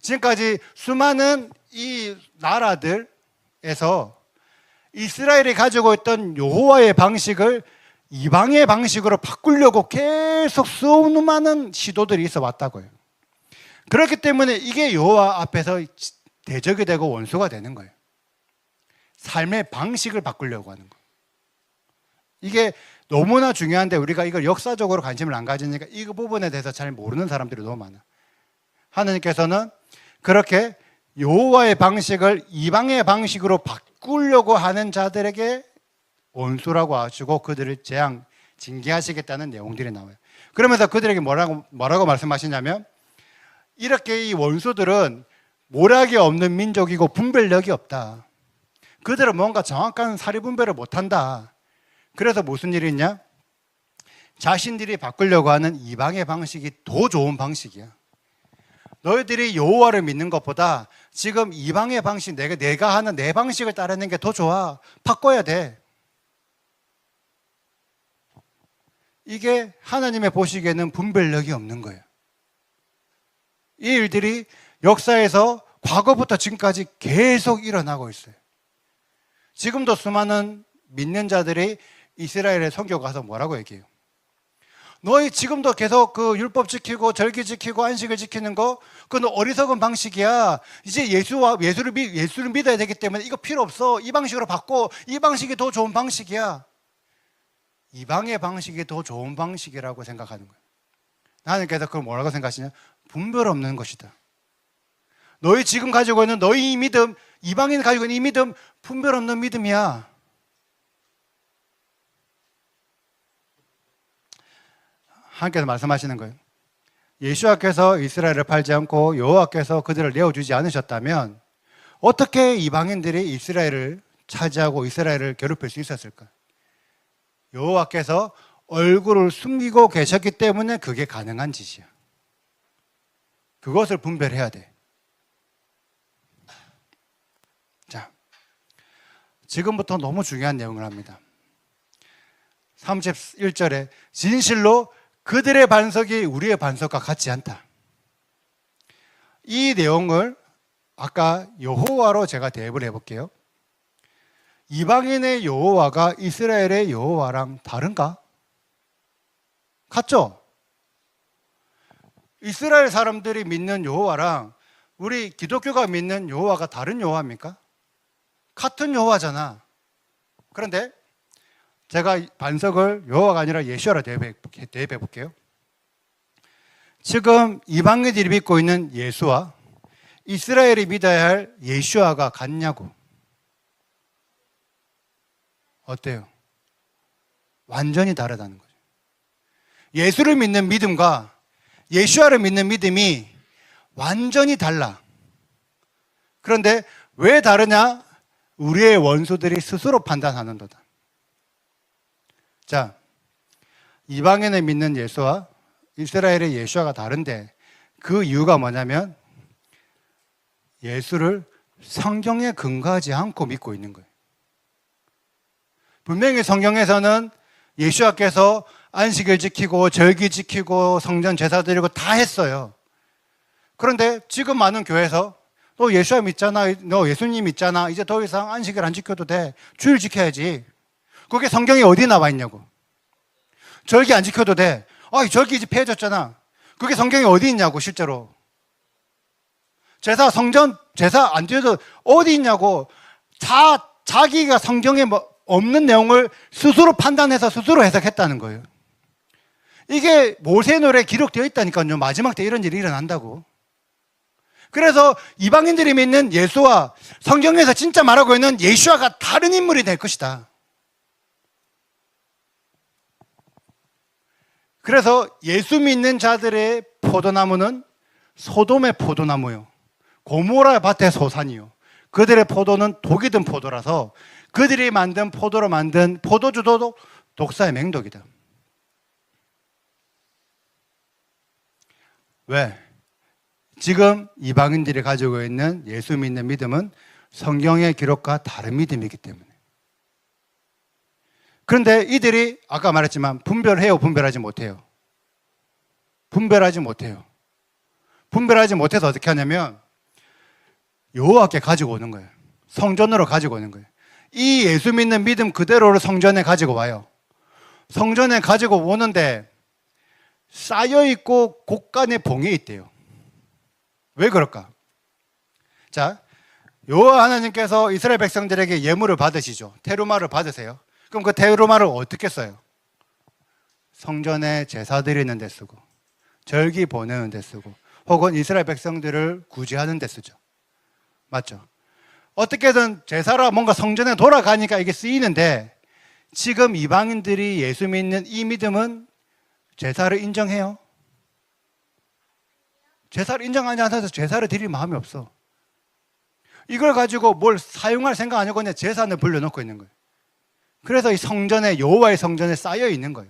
지금까지 수많은 이 나라들에서 이스라엘이 가지고 있던 여호와의 방식을 이방의 방식으로 바꾸려고 계속 수많은 시도들이 있어 왔다고요. 그렇기 때문에 이게 여호와 앞에서 대적이 되고 원수가 되는 거예요. 삶의 방식을 바꾸려고 하는 거. 이게 너무나 중요한데 우리가 이걸 역사적으로 관심을 안 가지니까 이 부분에 대해서 잘 모르는 사람들이 너무 많아. 하나님께서는 그렇게 여호와의 방식을 이방의 방식으로 바꾸려고 하는 자들에게 원수라고 하시고 그들을 징계하시겠다는 내용들이 나와요. 그러면서 그들에게 뭐라고 말씀하시냐면 이렇게 이 원수들은 모략이 없는 민족이고 분별력이 없다. 그들은 뭔가 정확한 사리 분별을 못한다. 그래서 무슨 일이 있냐? 자신들이 바꾸려고 하는 이방의 방식이 더 좋은 방식이야. 너희들이 여호와를 믿는 것보다 지금 이방의 방식, 내가 하는 내 방식을 따르는 게 더 좋아. 바꿔야 돼. 이게 하나님의 보시기에는 분별력이 없는 거예요. 이 일들이 역사에서 과거부터 지금까지 계속 일어나고 있어요. 지금도 수많은 믿는 자들이 이스라엘에 선교 가서 뭐라고 얘기해요? 너희 지금도 계속 그 율법 지키고 절기 지키고 안식을 지키는 거 그건 어리석은 방식이야. 이제 예수를 믿어야 되기 때문에 이거 필요 없어. 이 방식으로 바꿔. 이 방식이 더 좋은 방식이야. 이방의 방식이 더 좋은 방식이라고 생각하는 거예요. 하나님께서 그걸 뭐라고 생각하시냐? 분별 없는 것이다. 너희 지금 가지고 있는 너희 믿음, 이방인 가지고 있는 이 믿음 분별 없는 믿음이야. 하나님께서 말씀하시는 거예요. 예수와께서 이스라엘을 팔지 않고 여호와께서 그들을 내어주지 않으셨다면 어떻게 이방인들이 이스라엘을 차지하고 이스라엘을 괴롭힐 수 있었을까? 여호와께서 얼굴을 숨기고 계셨기 때문에 그게 가능한 짓이야. 그것을 분별해야 돼. 자, 지금부터 너무 중요한 내용을 합니다. 31절에 진실로 그들의 반석이 우리의 반석과 같지 않다. 이 내용을 아까 여호와로 제가 대입을 해볼게요. 이방인의 여호와가 이스라엘의 여호와랑 다른가? 같죠? 이스라엘 사람들이 믿는 여호와랑 우리 기독교가 믿는 여호와가 다른 여호와입니까? 같은 여호와잖아. 그런데 제가 반석을 여호와가 아니라 예수와로 대입해 볼게요. 지금 이방인들이 믿고 있는 예수와 이스라엘이 믿어야 할 예수와가 같냐고. 어때요? 완전히 다르다는 거죠. 예수를 믿는 믿음과 예수와를 믿는 믿음이 완전히 달라. 그런데 왜 다르냐? 우리의 원수들이 스스로 판단하는도다. 자, 이방인을 믿는 예수와 이스라엘의 예수와가 다른데 그 이유가 뭐냐면 예수를 성경에 근거하지 않고 믿고 있는 거예요. 분명히 성경에서는 예수와께서 안식일 지키고 절기 지키고 성전 제사 드리고 다 했어요. 그런데 지금 많은 교회에서 너 예수와 믿잖아, 너 예수님 믿잖아, 이제 더 이상 안식일 안 지켜도 돼, 주일 지켜야지. 그게 성경에 어디 나와 있냐고. 절기 안 지켜도 돼. 절기 이제 폐해졌잖아. 그게 성경에 어디 있냐고. 실제로 제사, 성전 제사 안 드려도 어디 있냐고. 자기가 성경에 없는 내용을 스스로 판단해서 스스로 해석했다는 거예요. 이게 모세노래에 기록되어 있다니까요. 마지막 때 이런 일이 일어난다고. 그래서 이방인들이 믿는 예수와 성경에서 진짜 말하고 있는 예수와가 다른 인물이 될 것이다. 그래서 예수 믿는 자들의 포도나무는 소돔의 포도나무요, 고모라 밭의 소산이요, 그들의 포도는 독이 든 포도라서 그들이 만든 포도로 만든 포도주도 독사의 맹독이다. 왜? 지금 이방인들이 가지고 있는 예수 믿는 믿음은 성경의 기록과 다른 믿음이기 때문에. 그런데 이들이 아까 말했지만 분별해요, 분별하지 못해요? 분별하지 못해요. 분별하지 못해서 어떻게 하냐면 여호와께 가지고 오는 거예요. 성전으로 가지고 오는 거예요. 이 예수 믿는 믿음 그대로를 성전에 가지고 와요. 성전에 가지고 오는데 쌓여있고 곳간에 봉해 있대요. 왜 그럴까? 자, 여호와 하나님께서 이스라엘 백성들에게 예물을 받으시죠. 테루마를 받으세요. 그럼 그 테루마를 어떻게 써요? 성전에 제사 드리는 데 쓰고 절기 보내는 데 쓰고 혹은 이스라엘 백성들을 구제하는 데 쓰죠. 맞죠? 어떻게든 제사라 뭔가 성전에 돌아가니까 이게 쓰이는데 지금 이방인들이 예수 믿는 이 믿음은 제사를 인정해요? 제사를 인정하지 않아서 제사를 드릴 마음이 없어. 이걸 가지고 뭘 사용할 생각 아니고 그냥 제사는 불려놓고 있는 거예요. 그래서 이 성전에, 여호와의 성전에 쌓여 있는 거예요.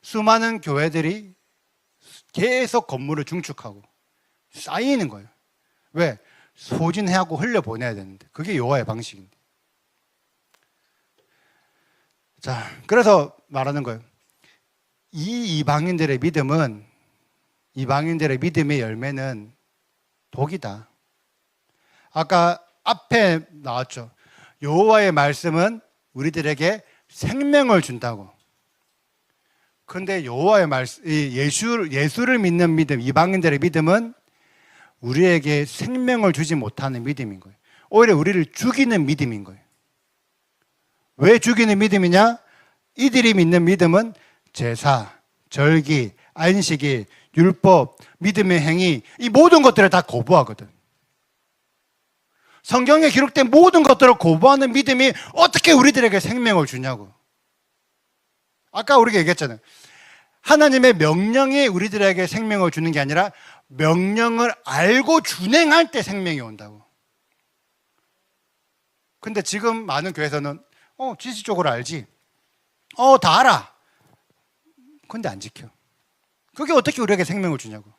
수많은 교회들이 계속 건물을 중축하고 쌓이는 거예요. 왜? 소진하고 흘려보내야 되는데 그게 여호와의 방식인데. 자, 그래서 말하는 거예요. 이 이방인들의 믿음은, 이방인들의 믿음의 열매는 독이다. 아까 앞에 나왔죠. 여호와의 말씀은 우리들에게 생명을 준다고. 그런데 여호와의 말씀, 예수를 믿는 믿음, 이방인들의 믿음은 우리에게 생명을 주지 못하는 믿음인 거예요. 오히려 우리를 죽이는 믿음인 거예요. 왜 죽이는 믿음이냐? 이들이 믿는 믿음은 제사, 절기, 안식일, 율법, 믿음의 행위, 이 모든 것들을 다 거부하거든. 성경에 기록된 모든 것들을 거부하는 믿음이 어떻게 우리들에게 생명을 주냐고. 아까 우리가 얘기했잖아요. 하나님의 명령이 우리들에게 생명을 주는 게 아니라 명령을 알고 준행할 때 생명이 온다고. 근데 지금 많은 교회에서는 지식적으로 알지, 다 알아. 근데 안 지켜. 그게 어떻게 우리에게 생명을 주냐고.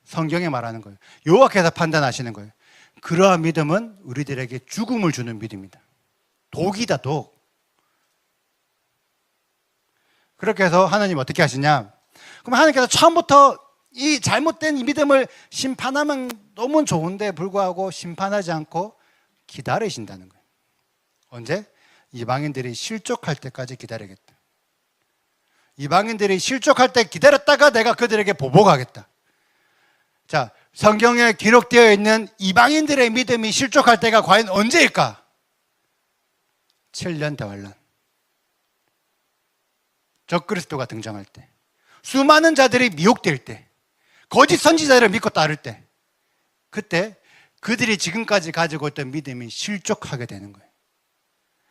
성경에 말하는 거예요. 여호와께서 판단하시는 거예요. 그러한 믿음은 우리들에게 죽음을 주는 믿음이다. 독이다, 독. 그렇게 해서 하나님 어떻게 하시냐? 그럼 하나님께서 처음부터 이 잘못된 이 믿음을 심판하면 너무 좋은데 불구하고 심판하지 않고 기다리신다는 거예요. 언제? 이방인들이 실족할 때까지 기다리겠다. 이방인들이 실족할 때 기다렸다가 내가 그들에게 보복하겠다. 자, 성경에 기록되어 있는 이방인들의 믿음이 실족할 때가 과연 언제일까? 7년 대환란. 적그리스도가 등장할 때, 수많은 자들이 미혹될 때, 거짓 선지자들을 믿고 따를 때, 그때 그들이 지금까지 가지고 있던 믿음이 실족하게 되는 거예요.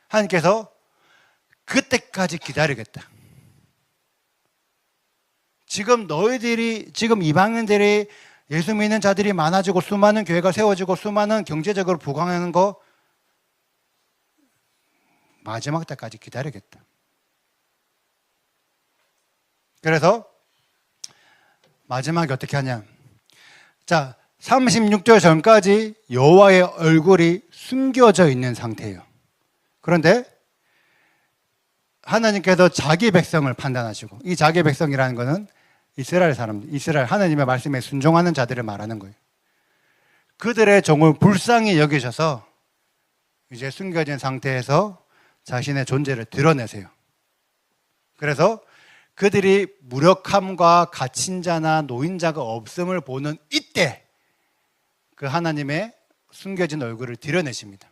하나님께서 그때까지 기다리겠다. 지금 이방인들이 예수 믿는 자들이 많아지고 수많은 교회가 세워지고 수많은 경제적으로 부강하는 거 마지막 때까지 기다리겠다. 그래서 마지막에 어떻게 하냐? 자, 36절 전까지 여호와의 얼굴이 숨겨져 있는 상태예요. 그런데 하나님께서 자기 백성을 판단하시고, 이 자기 백성이라는 것은 이스라엘 사람들, 이스라엘 하나님의 말씀에 순종하는 자들을 말하는 거예요. 그들의 종을 불쌍히 여기셔서 이제 숨겨진 상태에서 자신의 존재를 드러내세요. 그래서 그들이 무력함과 갇힌 자나 노인자가 없음을 보는 이때 그 하나님의 숨겨진 얼굴을 드러내십니다.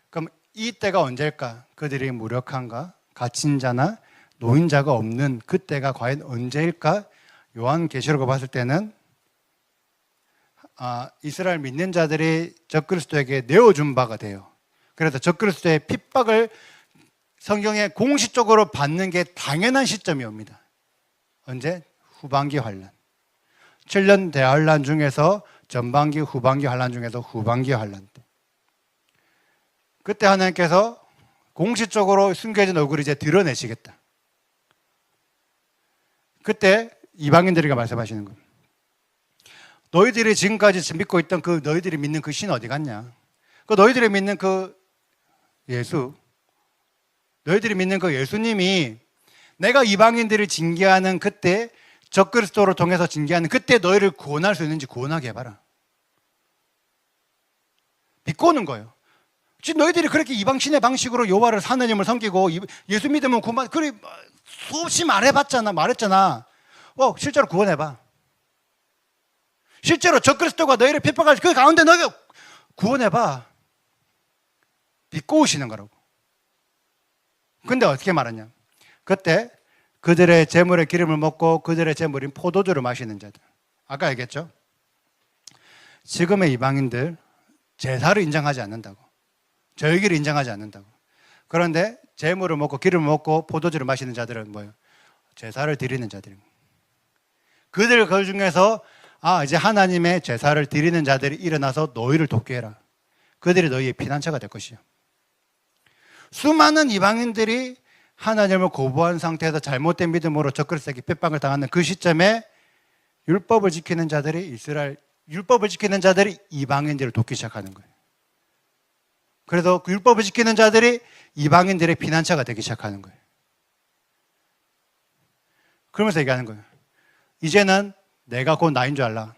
그럼 이때가 언제일까? 그들이 무력함과 갇힌 자나 노인자가 없는 그때가 과연 언제일까? 요한계시록을 봤을 때는 이스라엘 믿는 자들이 적그리스도에게 내어준 바가 돼요. 그래서 적그리스도의 핍박을 성경에 공식적으로 받는 게 당연한 시점이 옵니다. 언제? 후반기 환란. 7년 대환란 중에서 전반기, 후반기 환란 중에서 후반기 환란 때. 그때 하나님께서 공식적으로 숨겨진 얼굴을 이제 드러내시겠다. 그때 이방인들에게 말씀하시는 거예요. 너희들이 지금까지 믿고 있던 너희들이 믿는 그 신 어디 갔냐? 너희들이 믿는 예수, 너희들이 믿는 예수님이 내가 이방인들을 징계하는 그때, 적그리스도를 통해서 징계하는 그때 너희를 구원할 수 있는지 구원하게 해봐라. 비꼬는 거예요. 지금 너희들이 그렇게 이방신의 방식으로 여호와를 하나님을 섬기고 예수 믿으면 구원, 그래 수없이 말했잖아. 실제로 구원해봐. 실제로 적그리스도가 너희를 핍박할 그 가운데 너희가 구원해봐. 비꼬우시는 거라고. 근데 어떻게 말하냐? 그때 그들의 재물의 기름을 먹고 그들의 재물인 포도주를 마시는 자들. 아까 얘기했죠? 지금의 이방인들 제사를 인정하지 않는다고. 절기를 인정하지 않는다고. 그런데 재물을 먹고 기름을 먹고 포도주를 마시는 자들은 뭐예요? 제사를 드리는 자들입니다. 그들 그 중에서 이제 하나님의 제사를 드리는 자들이 일어나서 너희를 돕게 해라. 그들이 너희의 피난처가 될 것이요. 수많은 이방인들이 하나님을 거부한 상태에서 잘못된 믿음으로 적그리스도에게 핍박을 당하는 그 시점에 율법을 지키는 자들이 이방인들을 돕기 시작하는 거예요. 그래서 그 율법을 지키는 자들이 이방인들의 피난처가 되기 시작하는 거예요. 그러면서 얘기하는 거예요. 이제는 내가 곧 나인 줄 알라.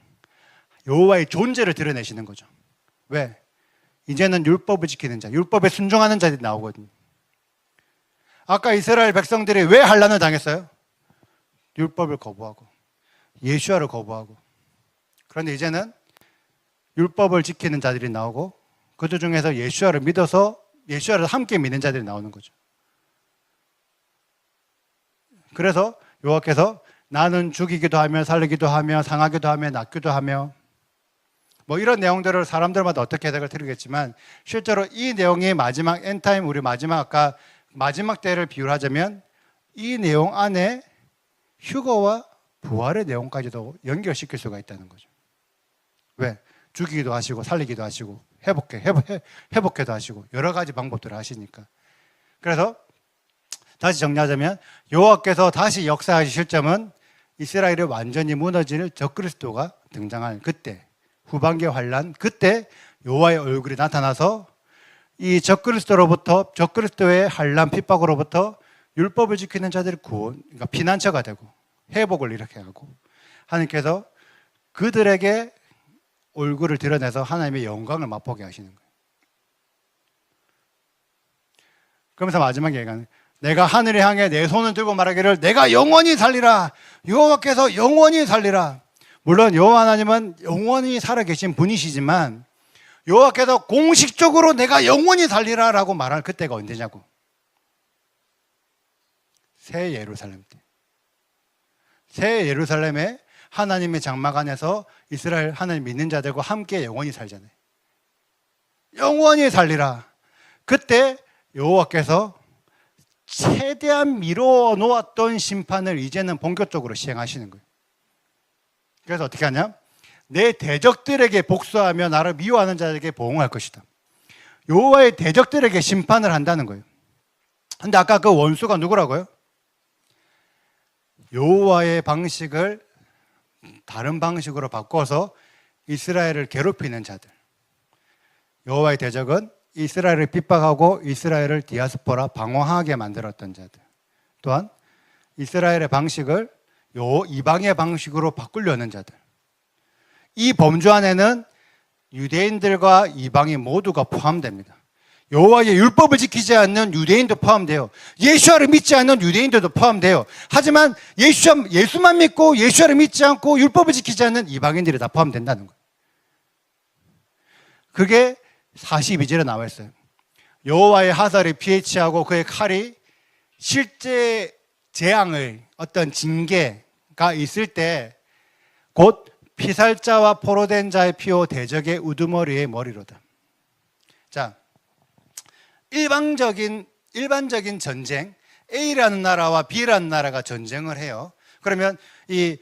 여호와의 존재를 드러내시는 거죠. 왜? 이제는 율법을 지키는 자, 율법에 순종하는 자들이 나오거든요. 아까 이스라엘 백성들이 왜 환난을 당했어요? 율법을 거부하고 예수야를 거부하고. 그런데 이제는 율법을 지키는 자들이 나오고 그들 중에서 예수야를 믿어서 예수야를 함께 믿는 자들이 나오는 거죠. 그래서 여호와께서 나는 죽이기도 하며 살리기도 하며 상하기도 하며 낫기도 하며 이런 내용들을 사람들마다 어떻게 해석을 드리겠지만 실제로 이 내용이 마지막 엔타임, 우리 아까 마지막 때를 비유하자면 이 내용 안에 휴거와 부활의 내용까지도 연결시킬 수가 있다는 거죠. 왜? 죽이기도 하시고 살리기도 하시고 회복해도 하시고 여러 가지 방법들을 하시니까. 그래서 다시 정리하자면 여호와께서 다시 역사하실 시점은 이스라엘이 완전히 무너질 적그리스도가 등장할 그때, 후반기 환란, 그때 여호와의 얼굴이 나타나서 이 적그리스도의 환란 핍박으로부터 율법을 지키는 자들이 그러니까 피난처가 되고 회복을 이렇게 하고 하나님께서 그들에게 얼굴을 드러내서 하나님의 영광을 맛보게 하시는 거예요. 그러면서 마지막에 얘기하는 내가 하늘을 향해 내 손을 들고 말하기를 내가 영원히 살리라. 여호와께서 영원히 살리라. 물론 여호와 하나님은 영원히 살아계신 분이시지만 여호와께서 공식적으로 내가 영원히 살리라라고 말할 그때가 언제냐고. 새 예루살렘 때. 새 예루살렘에 하나님의 장막 안에서 이스라엘 하나님 믿는 자들과 함께 영원히 살잖아요. 영원히 살리라. 그때 여호와께서 최대한 미뤄 놓았던 심판을 이제는 본격적으로 시행하시는 거예요. 그래서 어떻게 하냐? 내 대적들에게 복수하며 나를 미워하는 자에게 보응할 것이다. 여호와의 대적들에게 심판을 한다는 거예요. 근데 아까 그 원수가 누구라고요? 여호와의 방식을 다른 방식으로 바꿔서 이스라엘을 괴롭히는 자들. 여호와의 대적은 이스라엘을 핍박하고 이스라엘을 디아스포라 방황하게 만들었던 자들. 또한 이스라엘의 방식을 이방의 방식으로 바꾸려는 자들. 이 범주 안에는 유대인들과 이방인 모두가 포함됩니다. 여호와의 율법을 지키지 않는 유대인도 포함돼요. 예수를 믿지 않는 유대인들도 포함돼요. 하지만 예수만 믿고 예수를 믿지 않고 율법을 지키지 않는 이방인들이 다 포함된다는 거예요. 그게 42절에 나와 있어요. 여호와의 하살이 피해치하고 그의 칼이 실제 재앙의 어떤 징계가 있을 때 곧 피살자와 포로된 자의 피요 대적의 우두머리의 머리로다. 자, 일반적인 전쟁, A라는 나라와 B라는 나라가 전쟁을 해요. 그러면 이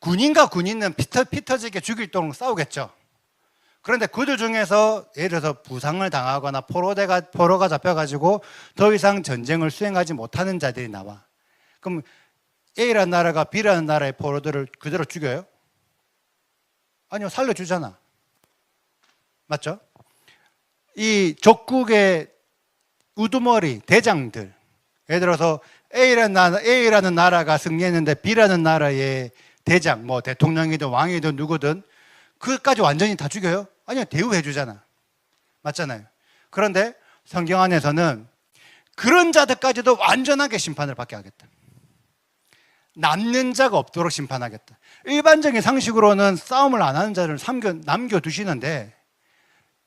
군인과 군인은 피터지게 죽일 동안 싸우겠죠. 그런데 그들 중에서 예를 들어서 부상을 당하거나 포로가 잡혀가지고 더 이상 전쟁을 수행하지 못하는 자들이 나와. 그럼 A라는 나라가 B라는 나라의 포로들을 그대로 죽여요? 아니요, 살려주잖아. 맞죠? 이 적국의 우두머리, 대장들. 예를 들어서 A라는 나라가 승리했는데 B라는 나라의 대장, 뭐 대통령이든 왕이든 누구든 그것까지 완전히 다 죽여요? 아니요, 대우해주잖아. 맞잖아요. 그런데 성경 안에서는 그런 자들까지도 완전하게 심판을 받게 하겠다. 남는 자가 없도록 심판하겠다. 일반적인 상식으로는 싸움을 안 하는 자를 남겨두시는데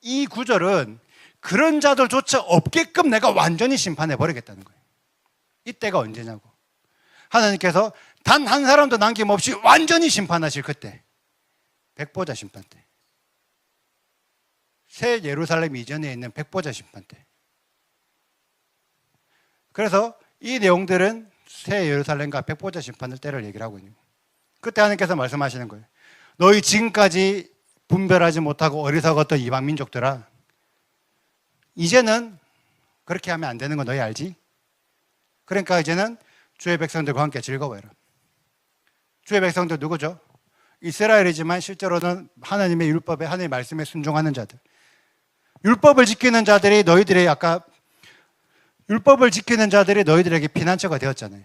이 구절은 그런 자들조차 없게끔 내가 완전히 심판해버리겠다는 거예요. 이때가 언제냐고. 하나님께서 단 한 사람도 남김없이 완전히 심판하실 그때. 백보자 심판 때. 새 예루살렘 이전에 있는 백보자 심판 때. 그래서 이 내용들은 새 예루살렘과 백보자 심판을 때를 얘기를 하고 있는 거예요. 그때 하나님께서 말씀하시는 거예요. 너희 지금까지 분별하지 못하고 어리석었던 이방 민족들아, 이제는 그렇게 하면 안 되는 거 너희 알지? 그러니까 이제는 주의 백성들과 함께 즐거워해라. 주의 백성들 누구죠? 이스라엘이지만 실제로는 하나님의 율법에, 하나님의 말씀에 순종하는 자들. 율법을 지키는 자들이 너희들에게 피난처가 되었잖아요.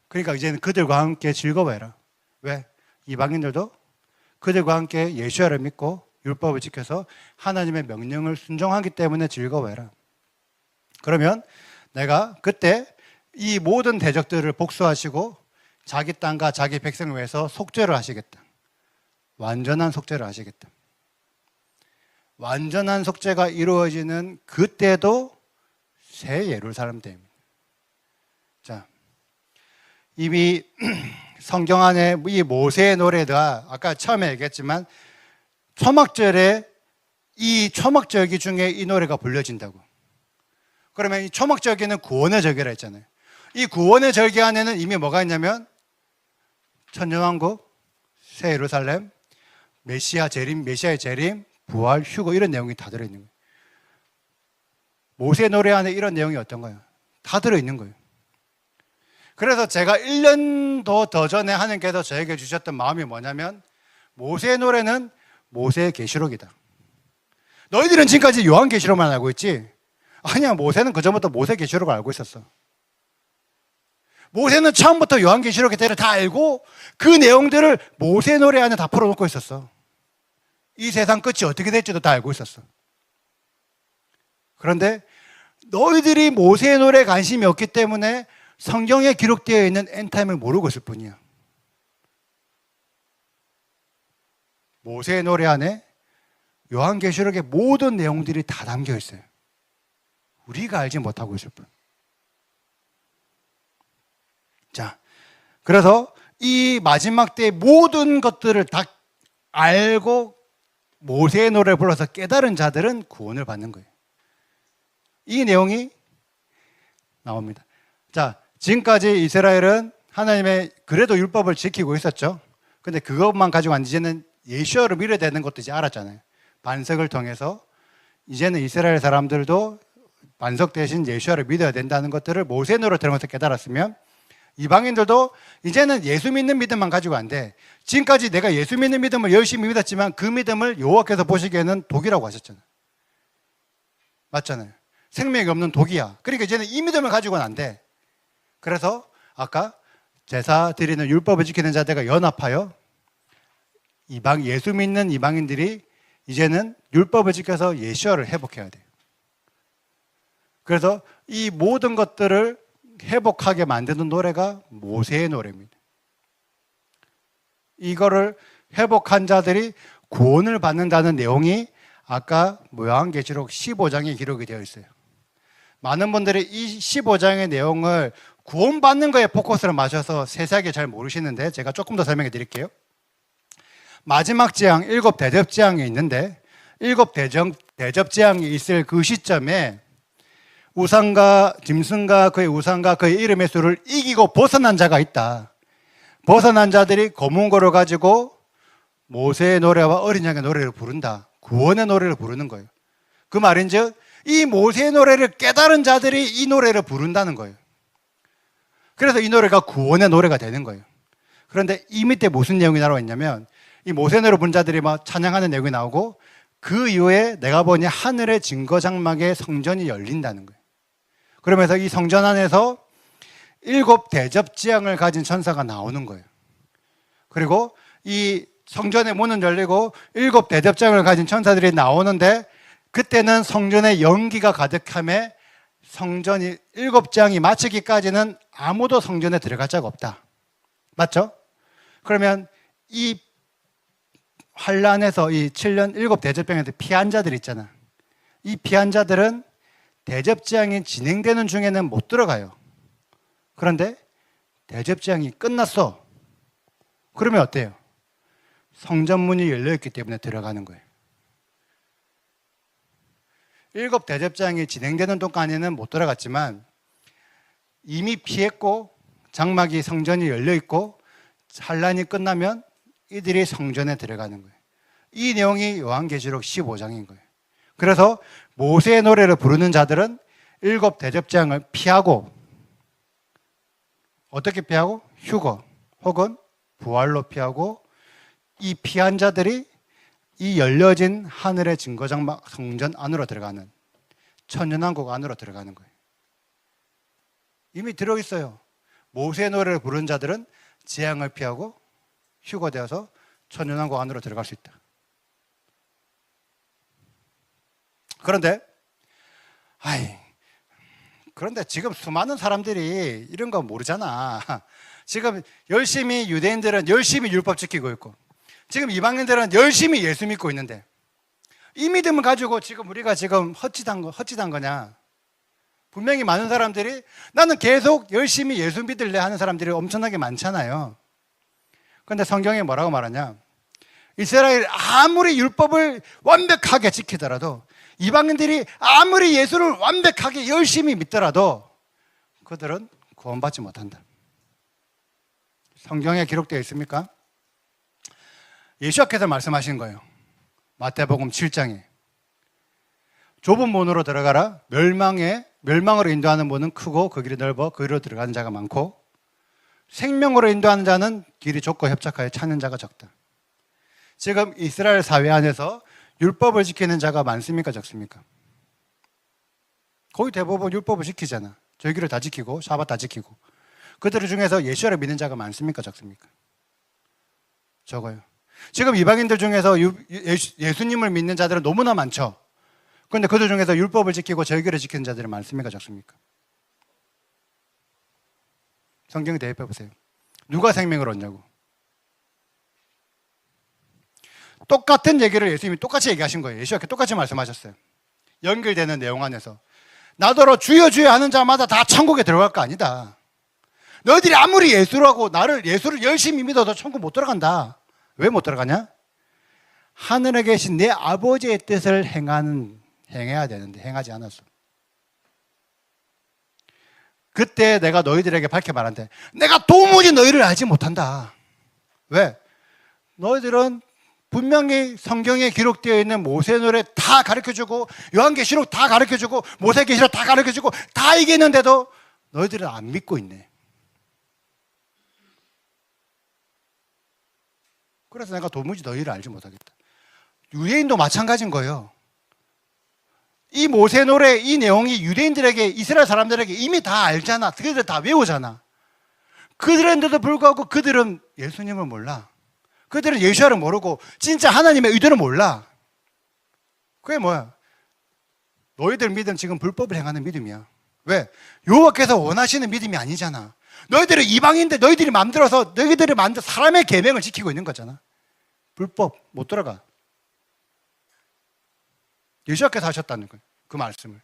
그러니까 이제는 그들과 함께 즐거워해라. 왜? 이방인들도 그들과 함께 예수야를 믿고 율법을 지켜서 하나님의 명령을 순종하기 때문에 즐거워해라. 그러면 내가 그때 이 모든 대적들을 복수하시고 자기 땅과 자기 백성을 위해서 속죄를 하시겠다. 완전한 속죄를 하시겠다. 완전한 속죄가 이루어지는 그때도 새 예루살렘 때입니다. 자, 이미 성경 안에 이 모세의 노래가 아까 처음에 얘기했지만 초막절에 이 초막절기 중에 이 노래가 불려진다고. 그러면 이 초막절기는 구원의 절기라 했잖아요. 이 구원의 절기 안에는 이미 뭐가 있냐면 천년왕국, 새 예루살렘, 메시아의 재림, 부활, 휴거 이런 내용이 다 들어있는 거예요. 모세 노래 안에 이런 내용이 어떤 거예요? 다 들어있는 거예요. 그래서 제가 1년도 더 전에 하나님께서 저에게 주셨던 마음이 뭐냐면 모세 노래는 모세의 계시록이다. 너희들은 지금까지 요한계시록만 알고 있지? 아니야, 모세는 그전부터 모세 계시록을 알고 있었어. 모세는 처음부터 요한계시록에 대해서 다 알고 그 내용들을 모세 노래 안에 다 풀어놓고 있었어. 이 세상 끝이 어떻게 될지도 다 알고 있었어. 그런데 너희들이 모세의 노래에 관심이 없기 때문에 성경에 기록되어 있는 엔타임을 모르고 있을 뿐이야. 모세의 노래 안에 요한계시록의 모든 내용들이 다 담겨 있어요. 우리가 알지 못하고 있을 뿐. 자, 그래서 이 마지막 때의 모든 것들을 다 알고 모세의 노래를 불러서 깨달은 자들은 구원을 받는 거예요. 이 내용이 나옵니다. 자, 지금까지 이스라엘은 하나님의 그래도 율법을 지키고 있었죠. 근데 그것만 가지고 이제는 예수를 믿어야 되는 것도 이제 알았잖아요. 반석을 통해서 이제는 이스라엘 사람들도 반석 대신 예수를 믿어야 된다는 것들을 모세의 노래를 들으면서 깨달았으면 이방인들도 이제는 예수 믿는 믿음만 가지고 안 돼. 지금까지 내가 예수 믿는 믿음을 열심히 믿었지만 그 믿음을 여호와께서 보시기에는 독이라고 하셨잖아요. 맞잖아요. 생명이 없는 독이야. 그러니까 이제는 이 믿음을 가지고는 안 돼. 그래서 아까 제사 드리는 율법을 지키는 자들과 연합하여 예수 믿는 이방인들이 이제는 율법을 지켜서 예수를 회복해야 돼요. 그래서 이 모든 것들을 회복하게 만드는 노래가 모세의 노래입니다. 이거를 회복한 자들이 구원을 받는다는 내용이 아까 요한계시록 15장에 기록이 되어 있어요. 많은 분들이 이 15장의 내용을 구원받는 거에 포커스를 맞춰서 세세하게 잘 모르시는데 제가 조금 더 설명해 드릴게요. 마지막 재앙, 7 대접 재앙이 있는데 7 대접 재앙이 있을 그 시점에 우상과 짐승과 그의 우상과 그의 이름의 수를 이기고 벗어난 자가 있다. 벗어난 자들이 검은 거를 가지고 모세의 노래와 어린 양의 노래를 부른다. 구원의 노래를 부르는 거예요. 그 말인즉 이 모세의 노래를 깨달은 자들이 이 노래를 부른다는 거예요. 그래서 이 노래가 구원의 노래가 되는 거예요. 그런데 이 밑에 무슨 내용이 나와 있냐면 이 모세의 노래 부른 자들이 막 찬양하는 내용이 나오고 그 이후에 내가 보니 하늘의 증거 장막에 성전이 열린다는 거예요. 그러면서 이 성전 안에서 7 대접 재앙을 가진 천사가 나오는 거예요. 그리고 이 성전의 문은 열리고 7 대접 재앙을 가진 천사들이 나오는데 그때는 성전에 연기가 가득함에 성전이 7 재앙이 마치기까지는 아무도 성전에 들어갈 자가 없다. 맞죠? 그러면 이 환란에서 이 7년 7 대접 재앙에서 피한 자들 있잖아. 이 피한 자들은 대접 재앙이 진행되는 중에는 못 들어가요. 그런데 대접 재앙이 끝났어. 그러면 어때요? 성전 문이 열려있기 때문에 들어가는 거예요. 7 대접 재앙이 진행되는 동안에는 못 들어갔지만 이미 피했고 장막이 성전이 열려있고 환란이 끝나면 이들이 성전에 들어가는 거예요. 이 내용이 요한계시록 15장인 거예요. 그래서 모세의 노래를 부르는 자들은 7 대접 재앙을 피하고 어떻게 피하고? 휴거 혹은 부활로 피하고 이 피한 자들이 이 열려진 하늘의 증거장막 성전 안으로 들어가는 천년왕국 안으로 들어가는 거예요. 이미 들어있어요. 모세의 노래를 부르는 자들은 재앙을 피하고 휴거되어서 천년왕국 안으로 들어갈 수 있다. 그런데 지금 수많은 사람들이 이런 거 모르잖아. 지금 열심히 유대인들은 열심히 율법 지키고 있고 지금 이방인들은 열심히 예수 믿고 있는데 이 믿음을 가지고 지금 우리가 지금 헛짓한 거냐? 분명히 많은 사람들이 나는 계속 열심히 예수 믿을래 하는 사람들이 엄청나게 많잖아요. 그런데 성경에 뭐라고 말하냐? 이스라엘 아무리 율법을 완벽하게 지키더라도 이방인들이 아무리 예수를 완벽하게 열심히 믿더라도 그들은 구원받지 못한다. 성경에 기록되어 있습니까? 예수께서 말씀하신 거예요. 마태복음 7장에 좁은 문으로 들어가라. 멸망으로 인도하는 문은 크고 그 길이 넓어 그 길로 들어가는 자가 많고 생명으로 인도하는 자는 길이 좁고 협착하여 찾는 자가 적다. 지금 이스라엘 사회 안에서 율법을 지키는 자가 많습니까? 적습니까? 거의 대부분 율법을 지키잖아. 절기를 다 지키고 샤밧 다 지키고 그들 중에서 예수를 믿는 자가 많습니까? 적습니까? 적어요. 지금 이방인들 중에서 예수님을 믿는 자들은 너무나 많죠. 그런데 그들 중에서 율법을 지키고 절기를 지키는 자들이 많습니까, 적습니까? 성경 대입해 보세요. 누가 생명을 얻냐고. 똑같은 얘기를 예수님이 똑같이 얘기하신 거예요. 예수님께 똑같이 말씀하셨어요. 연결되는 내용 안에서. 나더러 주여 주여 하는 자마다 다 천국에 들어갈 거 아니다. 너희들이 아무리 예수라고 예수를 열심히 믿어도 천국 못 들어간다. 왜 못 들어가냐? 하늘에 계신 내 아버지의 뜻을 행해야 되는데 행하지 않았어. 그때 내가 너희들에게 밝혀 말한대. 내가 도무지 너희를 알지 못한다. 왜? 너희들은 분명히 성경에 기록되어 있는 모세노래 다 가르쳐주고 요한계시록 다 가르쳐주고 모세계시록 다 가르쳐주고 다 이기는데도 너희들은 안 믿고 있네. 그래서 내가 도무지 너희를 알지 못하겠다. 유대인도 마찬가지인 거예요. 이 모세노래 이 내용이 유대인들에게 이스라엘 사람들에게 이미 다 알잖아. 그들 다 외우잖아. 그들인데도 불구하고 그들은 예수님을 몰라. 그들은 예수를 모르고 진짜 하나님의 의도를 몰라. 그게 뭐야? 너희들 믿음 지금 불법을 행하는 믿음이야. 왜? 여호와께서 원하시는 믿음이 아니잖아. 너희들은 이방인데 너희들이 만들어서 너희들이 만든 사람의 계명을 지키고 있는 거잖아. 불법 못 들어가. 예수께서 하셨다는 거예요. 그 말씀을.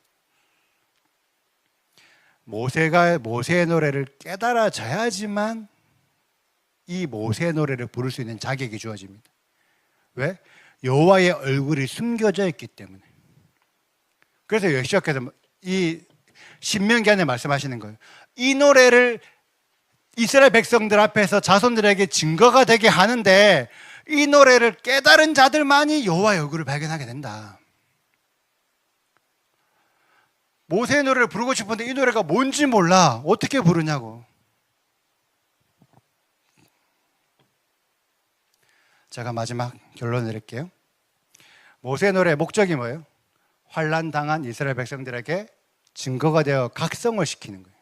모세가 모세의 노래를 깨달아져야지만 이 모세의 노래를 부를 수 있는 자격이 주어집니다. 왜? 여호와의 얼굴이 숨겨져 있기 때문에. 그래서 여호와께서 이 신명기 안에 말씀하시는 거예요. 이 노래를 이스라엘 백성들 앞에서 자손들에게 증거가 되게 하는데 이 노래를 깨달은 자들만이 여호와의 얼굴을 발견하게 된다. 모세의 노래를 부르고 싶은데 이 노래가 뭔지 몰라. 어떻게 부르냐고. 제가 마지막 결론 내릴게요. 모세의 노래의 목적이 뭐예요? 환난 당한 이스라엘 백성들에게 증거가 되어 각성을 시키는 거예요.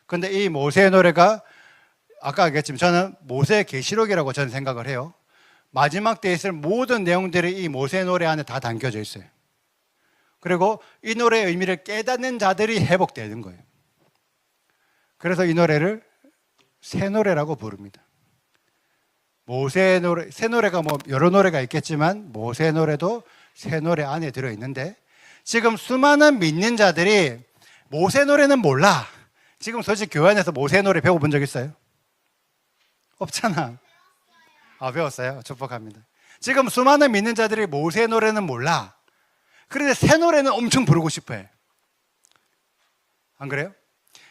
그런데 이 모세의 노래가 아까 얘기했지만 저는 모세의 계시록이라고 저는 생각을 해요. 마지막 때에 있을 모든 내용들이 이 모세의 노래 안에 다 담겨져 있어요. 그리고 이 노래의 의미를 깨닫는 자들이 회복되는 거예요. 그래서 이 노래를 새 노래라고 부릅니다. 모세의 노래, 새 노래가 뭐 여러 노래가 있겠지만 모세의 노래도 새 노래 안에 들어있는데 지금 수많은 믿는 자들이 모세 노래는 몰라. 지금 솔직히 교회 안에서 모세 노래 배워본 적 있어요? 없잖아. 배웠어요? 축복합니다. 지금 수많은 믿는 자들이 모세 노래는 몰라. 그런데 새 노래는 엄청 부르고 싶어 해. 안 그래요?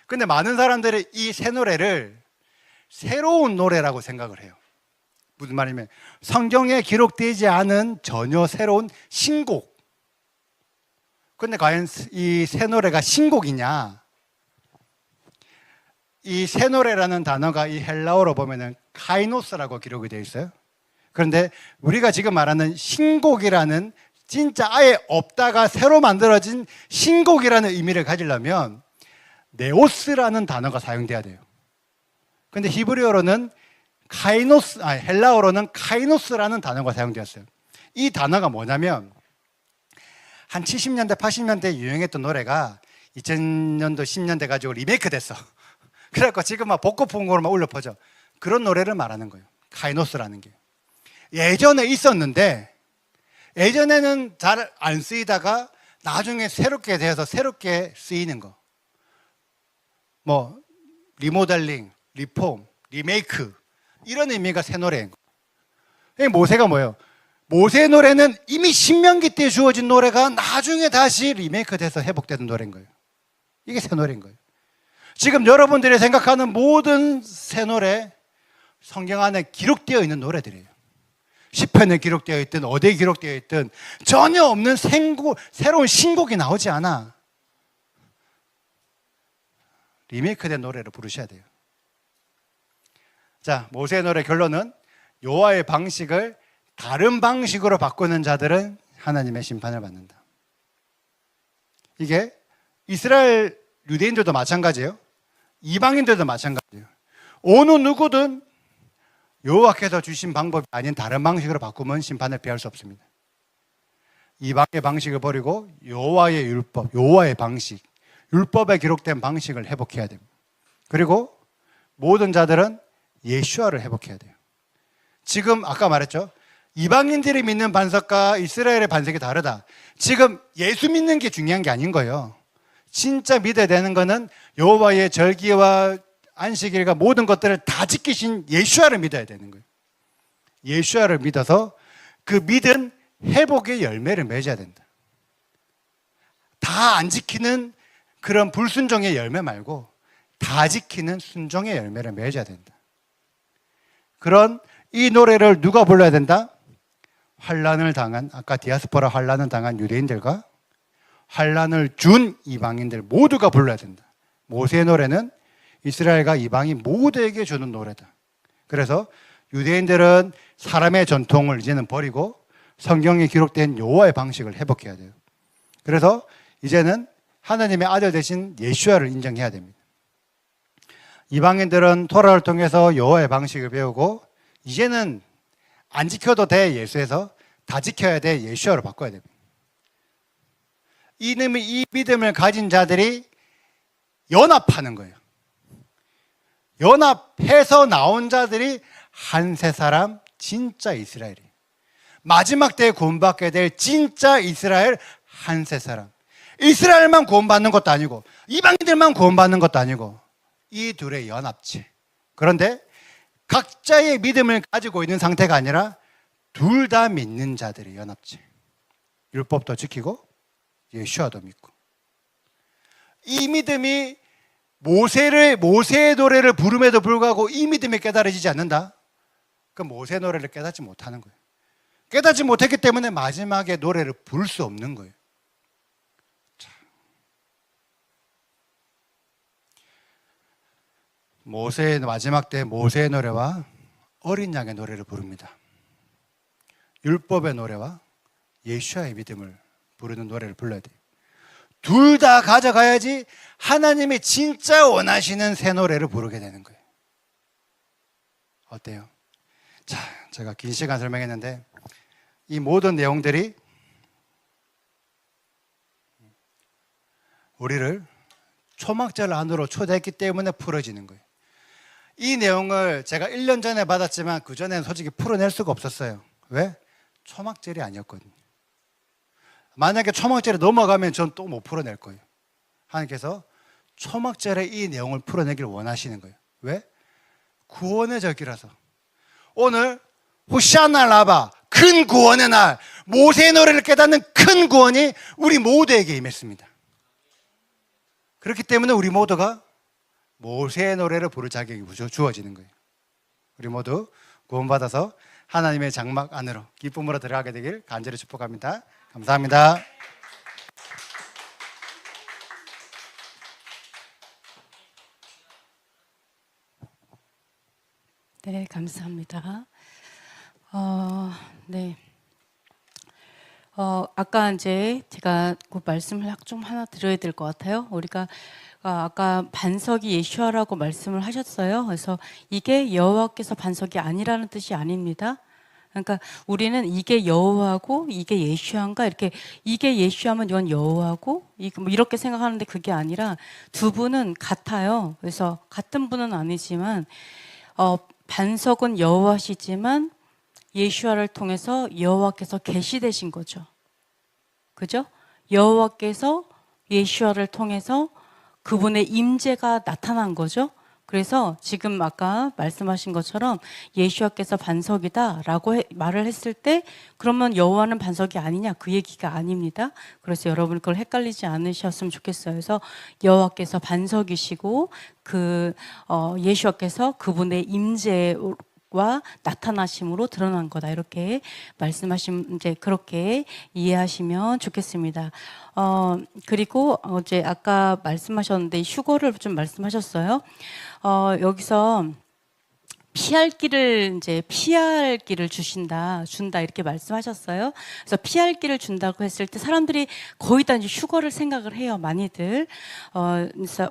근데 많은 사람들이 이 새 노래를 새로운 노래라고 생각을 해요. 무슨 말이냐면 성경에 기록되지 않은 전혀 새로운 신곡. 근데 과연 이 새 노래가 신곡이냐? 이 새 노래라는 단어가 이 헬라어로 보면은 카이노스라고 기록이 되어 있어요. 그런데 우리가 지금 말하는 신곡이라는 진짜 아예 없다가 새로 만들어진 신곡이라는 의미를 가지려면 네오스라는 단어가 사용돼야 돼요. 근데 히브리어로는 헬라어로는 카이노스라는 단어가 사용되었어요. 이 단어가 뭐냐면 한 70년대, 80년대에 유행했던 노래가 2000년도, 10년대 가지고 리메이크 됐어. 그래갖고 지금 막 복고풍으로 막 울려 퍼져. 그런 노래를 말하는 거예요. 카이노스라는 게. 예전에 있었는데 예전에는 잘 안 쓰이다가 나중에 새롭게 되어서 새롭게 쓰이는 거. 뭐 리모델링, 리폼, 리메이크 이런 의미가 새 노래인 거예요. 모세가 뭐예요? 모세 노래는 이미 신명기 때 주어진 노래가 나중에 다시 리메이크 돼서 회복되는 노래인 거예요. 이게 새 노래인 거예요. 지금 여러분들이 생각하는 모든 새 노래 성경 안에 기록되어 있는 노래들이에요. 시편에 기록되어 있든 어디에 기록되어 있든 전혀 없는 새로운 신곡이 나오지 않아. 리메이크된 노래를 부르셔야 돼요. 자, 모세의 노래 결론은 여호와의 방식을 다른 방식으로 바꾸는 자들은 하나님의 심판을 받는다. 이게 이스라엘 유대인들도 마찬가지예요. 이방인들도 마찬가지예요. 어느 누구든 여호와께서 주신 방법이 아닌 다른 방식으로 바꾸면 심판을 피할 수 없습니다. 이방의 방식을 버리고 여호와의 율법, 여호와의 방식, 율법에 기록된 방식을 회복해야 됩니다. 그리고 모든 자들은 예수아를 회복해야 돼요. 지금 아까 말했죠. 이방인들이 믿는 반석과 이스라엘의 반석이 다르다. 지금 예수 믿는 게 중요한 게 아닌 거예요. 진짜 믿어야 되는 거는 여호와의 절기와 안식일과 모든 것들을 다 지키신 예수아를 믿어야 되는 거예요. 예수아를 믿어서 그 믿은 회복의 열매를 맺어야 된다. 다 안 지키는 그런 불순종의 열매 말고 다 지키는 순종의 열매를 맺어야 된다. 그런 이 노래를 누가 불러야 된다? 환란을 당한, 아까 디아스포라 환란을 당한 유대인들과 환란을 준 이방인들 모두가 불러야 된다. 모세의 노래는 이스라엘과 이방인 모두에게 주는 노래다. 그래서 유대인들은 사람의 전통을 이제는 버리고 성경에 기록된 여호와의 방식을 회복해야 돼요. 그래서 이제는 하나님의 아들 대신 예수아를 인정해야 됩니다. 이방인들은 토라를 통해서 여호와의 방식을 배우고 이제는 안 지켜도 돼 예수에서 다 지켜야 돼 예수아로 바꿔야 됩니다. 이 믿음을 가진 자들이 연합하는 거예요. 연합해서 나온 자들이 한 세 사람 진짜 이스라엘이에요. 마지막 때에 구원받게 될 진짜 이스라엘 한 세 사람. 이스라엘만 구원받는 것도 아니고 이방인들만 구원받는 것도 아니고 이 둘의 연합체. 그런데 각자의 믿음을 가지고 있는 상태가 아니라 둘 다 믿는 자들의 연합체. 율법도 지키고 예수아도 믿고. 이 믿음이 모세의 노래를 부름에도 불구하고 이 믿음이 깨달아지지 않는다? 그럼 모세의 노래를 깨닫지 못하는 거예요. 깨닫지 못했기 때문에 마지막에 노래를 부를 수 없는 거예요. 모세의 마지막 때 모세의 노래와 어린 양의 노래를 부릅니다. 율법의 노래와 예수아의 믿음을 부르는 노래를 불러야 돼요. 둘 다 가져가야지 하나님이 진짜 원하시는 새 노래를 부르게 되는 거예요. 어때요? 자, 제가 긴 시간 설명했는데 이 모든 내용들이 우리를 초막절 안으로 초대했기 때문에 풀어지는 거예요. 이 내용을 제가 1년 전에 받았지만 그 전에는 솔직히 풀어낼 수가 없었어요. 왜? 초막절이 아니었거든요. 만약에 초막절에 넘어가면 전 또 못 풀어낼 거예요. 하나님께서 초막절에 이 내용을 풀어내길 원하시는 거예요. 왜? 구원의 절기라서. 오늘 호시아나 라바 큰 구원의 날, 모세의 노래를 깨닫는 큰 구원이 우리 모두에게 임했습니다. 그렇기 때문에 우리 모두가 모세의 노래를 부를 자격이 주어지는 거예요. 우리 모두 구원받아서 하나님의 장막 안으로 기쁨으로 들어가게 되길 간절히 축복합니다. 감사합니다. 네, 감사합니다. 네. 아까 이제 제가 그 말씀을 좀 하나 드려야 될 것 같아요. 우리가 아까 반석이 예수아라고 말씀을 하셨어요. 그래서 이게 여호와께서 반석이 아니라는 뜻이 아닙니다. 그러니까 우리는 이게 여호와고 이게 예수아인가 이렇게 이게 예수아면 이건 여호와고 뭐 이렇게 생각하는데 그게 아니라 두 분은 같아요. 그래서 같은 분은 아니지만 반석은 여호와시지만 예수아를 통해서 여호와께서 계시되신 거죠. 그죠? 여호와께서 예수아를 통해서 그분의 임재가 나타난 거죠. 그래서 지금 아까 말씀하신 것처럼 예수아께서 반석이다라고 말을 했을 때 그러면 여호와는 반석이 아니냐 그 얘기가 아닙니다. 그래서 여러분 그걸 헷갈리지 않으셨으면 좋겠어요. 그래서 여호와께서 반석이시고 예수아께서 그분의 임재와 나타나심으로 드러난 거다 이렇게 말씀하시면 이제 그렇게 이해하시면 좋겠습니다. 그리고 어제 아까 말씀하셨는데 휴거를 좀 말씀하셨어요. 여기서 피할 길을 준다 이렇게 말씀하셨어요. 그래서 피할 길을 준다고 했을 때 사람들이 거의 다 이제 휴거를 생각을 해요, 많이들.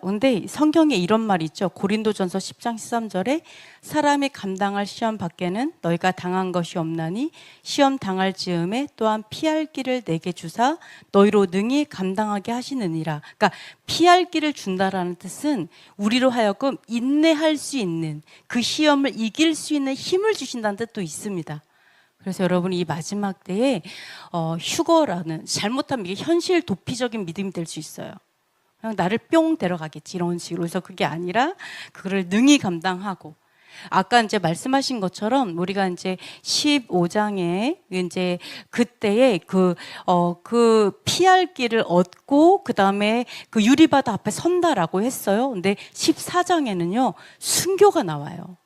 근데 성경에 이런 말이 있죠. 고린도전서 10장 13절에 사람이 감당할 시험 밖에는 너희가 당한 것이 없나니 시험 당할 즈음에 또한 피할 길을 내게 주사 너희로 능히 감당하게 하시느니라. 그러니까 피할 길을 준다라는 뜻은 우리로 하여금 인내할 수 있는 그 시험을 이길 수 있는 힘을 주신다는 뜻도 있습니다. 그래서 여러분이 이 마지막 때에 휴거라는 잘못하면 이게 현실 도피적인 믿음이 될 수 있어요. 그냥 나를 뿅 데려가겠지 이런 식으로. 그래서 그게 아니라 그거를 능히 감당하고 아까 이제 말씀하신 것처럼 우리가 이제 15장에 이제 그때에 그 피할 길을 얻고 그 다음에 그 유리바다 앞에 선다라고 했어요. 근데 14장에는요 순교가 나와요.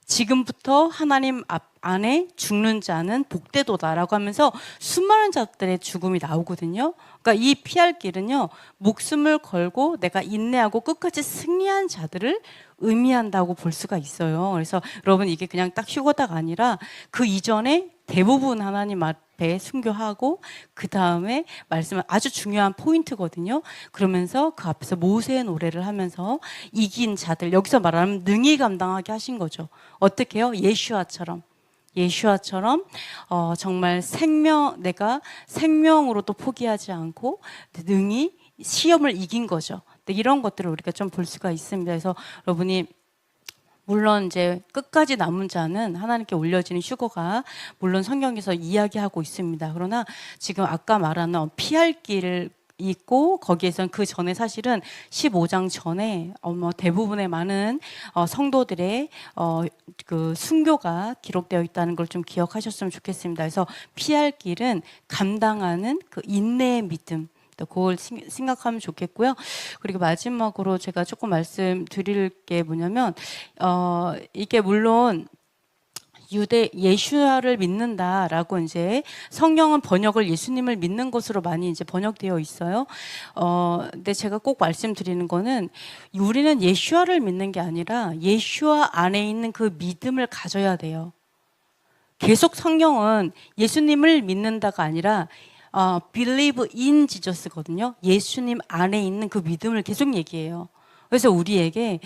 지금부터 하나님 안에 죽는 자는 복되도다라고 하면서 수많은 자들의 죽음이 나오거든요. 그러니까 이 피할 길은요 목숨을 걸고 내가 인내하고 끝까지 승리한 자들을 의미한다고 볼 수가 있어요. 그래서 여러분 이게 그냥 딱 휴거다가 아니라 그 이전에 대부분 하나님 앞에 순교하고 그 다음에 말씀은 아주 중요한 포인트거든요. 그러면서 그 앞에서 모세의 노래를 하면서 이긴 자들, 여기서 말하면 능히 감당하게 하신 거죠. 어떻게 해요? 예수아처럼 정말 내가 생명으로도 포기하지 않고 능히 시험을 이긴 거죠. 이런 것들을 우리가 좀 볼 수가 있습니다. 그래서 여러분이 물론 이제 끝까지 남은 자는 하나님께 올려지는 휴거가 물론 성경에서 이야기하고 있습니다. 그러나 지금 아까 말하는 피할 길을 있고 거기에선 그 전에 사실은 15장 전에 대부분의 많은 성도들의 그 순교가 기록되어 있다는 걸 좀 기억하셨으면 좋겠습니다. 그래서 피할 길은 감당하는 그 인내의 믿음, 그걸 생각하면 좋겠고요. 그리고 마지막으로 제가 조금 말씀드릴 게 뭐냐면 이게 물론 예수를 믿는다라고 이제 성경은 번역을 예수님을 믿는 것으로 많이 이제 번역되어 있어요. 근데 제가 꼭 말씀드리는 거는 우리는 예수를 믿는 게 아니라 예수와 안에 있는 그 믿음을 가져야 돼요. 계속 성경은 예수님을 믿는다가 아니라 believe in Jesus거든요. 예수님 안에 있는 그 믿음을 계속 얘기해요. 그래서 우리에게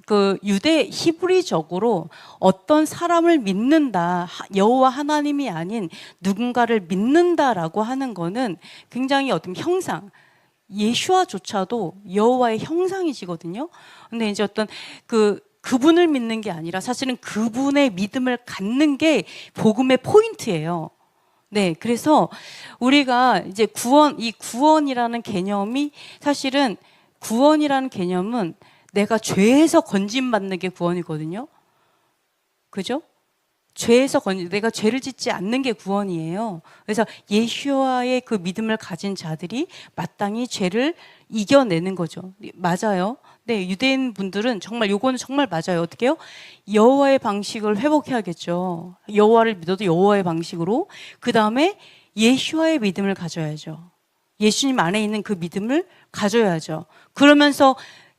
그 유대 히브리적으로 어떤 사람을 믿는다, 여호와 하나님이 아닌 누군가를 믿는다라고 하는 거는 굉장히 어떤 형상, 예수와조차도 여호와의 형상이시거든요. 근데 이제 어떤 그분을 믿는 게 아니라 사실은 그분의 믿음을 갖는 게 복음의 포인트예요. 네, 그래서 우리가 이제 구원이라는 개념이 사실은 구원이라는 개념은 내가 죄에서 건진받는 게 구원이거든요. 그죠? 내가 죄를 짓지 않는 게 구원이에요. 그래서 예수와의 그 믿음을 가진 자들이 마땅히 죄를 이겨내는 거죠. 맞아요. 네, 유대인 분들은 정말 요거는 정말 맞아요. 어떻게 해요? 여호와의 방식을 회복해야겠죠. 여호와를 믿어도 여호와의 방식으로. 그 다음에 예수와의 믿음을 가져야죠. 예수님 안에 있는 그 믿음을 가져야죠. 그러면서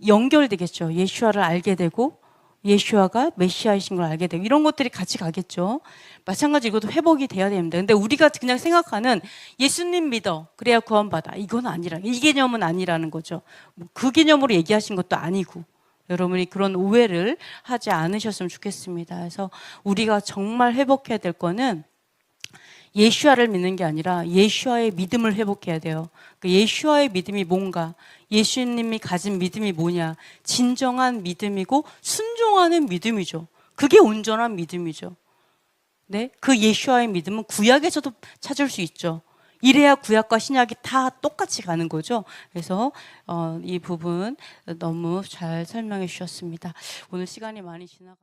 연결되겠죠. 예수와를 알게 되고 예수와가 메시아이신 걸 알게 되고 이런 것들이 같이 가겠죠. 마찬가지로 이것도 회복이 돼야 됩니다. 근데 우리가 그냥 생각하는 예수님 믿어 그래야 구원받아 이건 아니라 이 개념은 아니라는 거죠. 그 개념으로 얘기하신 것도 아니고 여러분이 그런 오해를 하지 않으셨으면 좋겠습니다. 그래서 우리가 정말 회복해야 될 거는 예수와를 믿는 게 아니라 예수와의 믿음을 회복해야 돼요. 그 예수와의 믿음이 뭔가, 예수님이 가진 믿음이 뭐냐, 진정한 믿음이고 순종하는 믿음이죠. 그게 온전한 믿음이죠. 네, 그 예수와의 믿음은 구약에서도 찾을 수 있죠. 이래야 구약과 신약이 다 똑같이 가는 거죠. 그래서 이 부분 너무 잘 설명해 주셨습니다. 오늘 시간이 많이 지나가.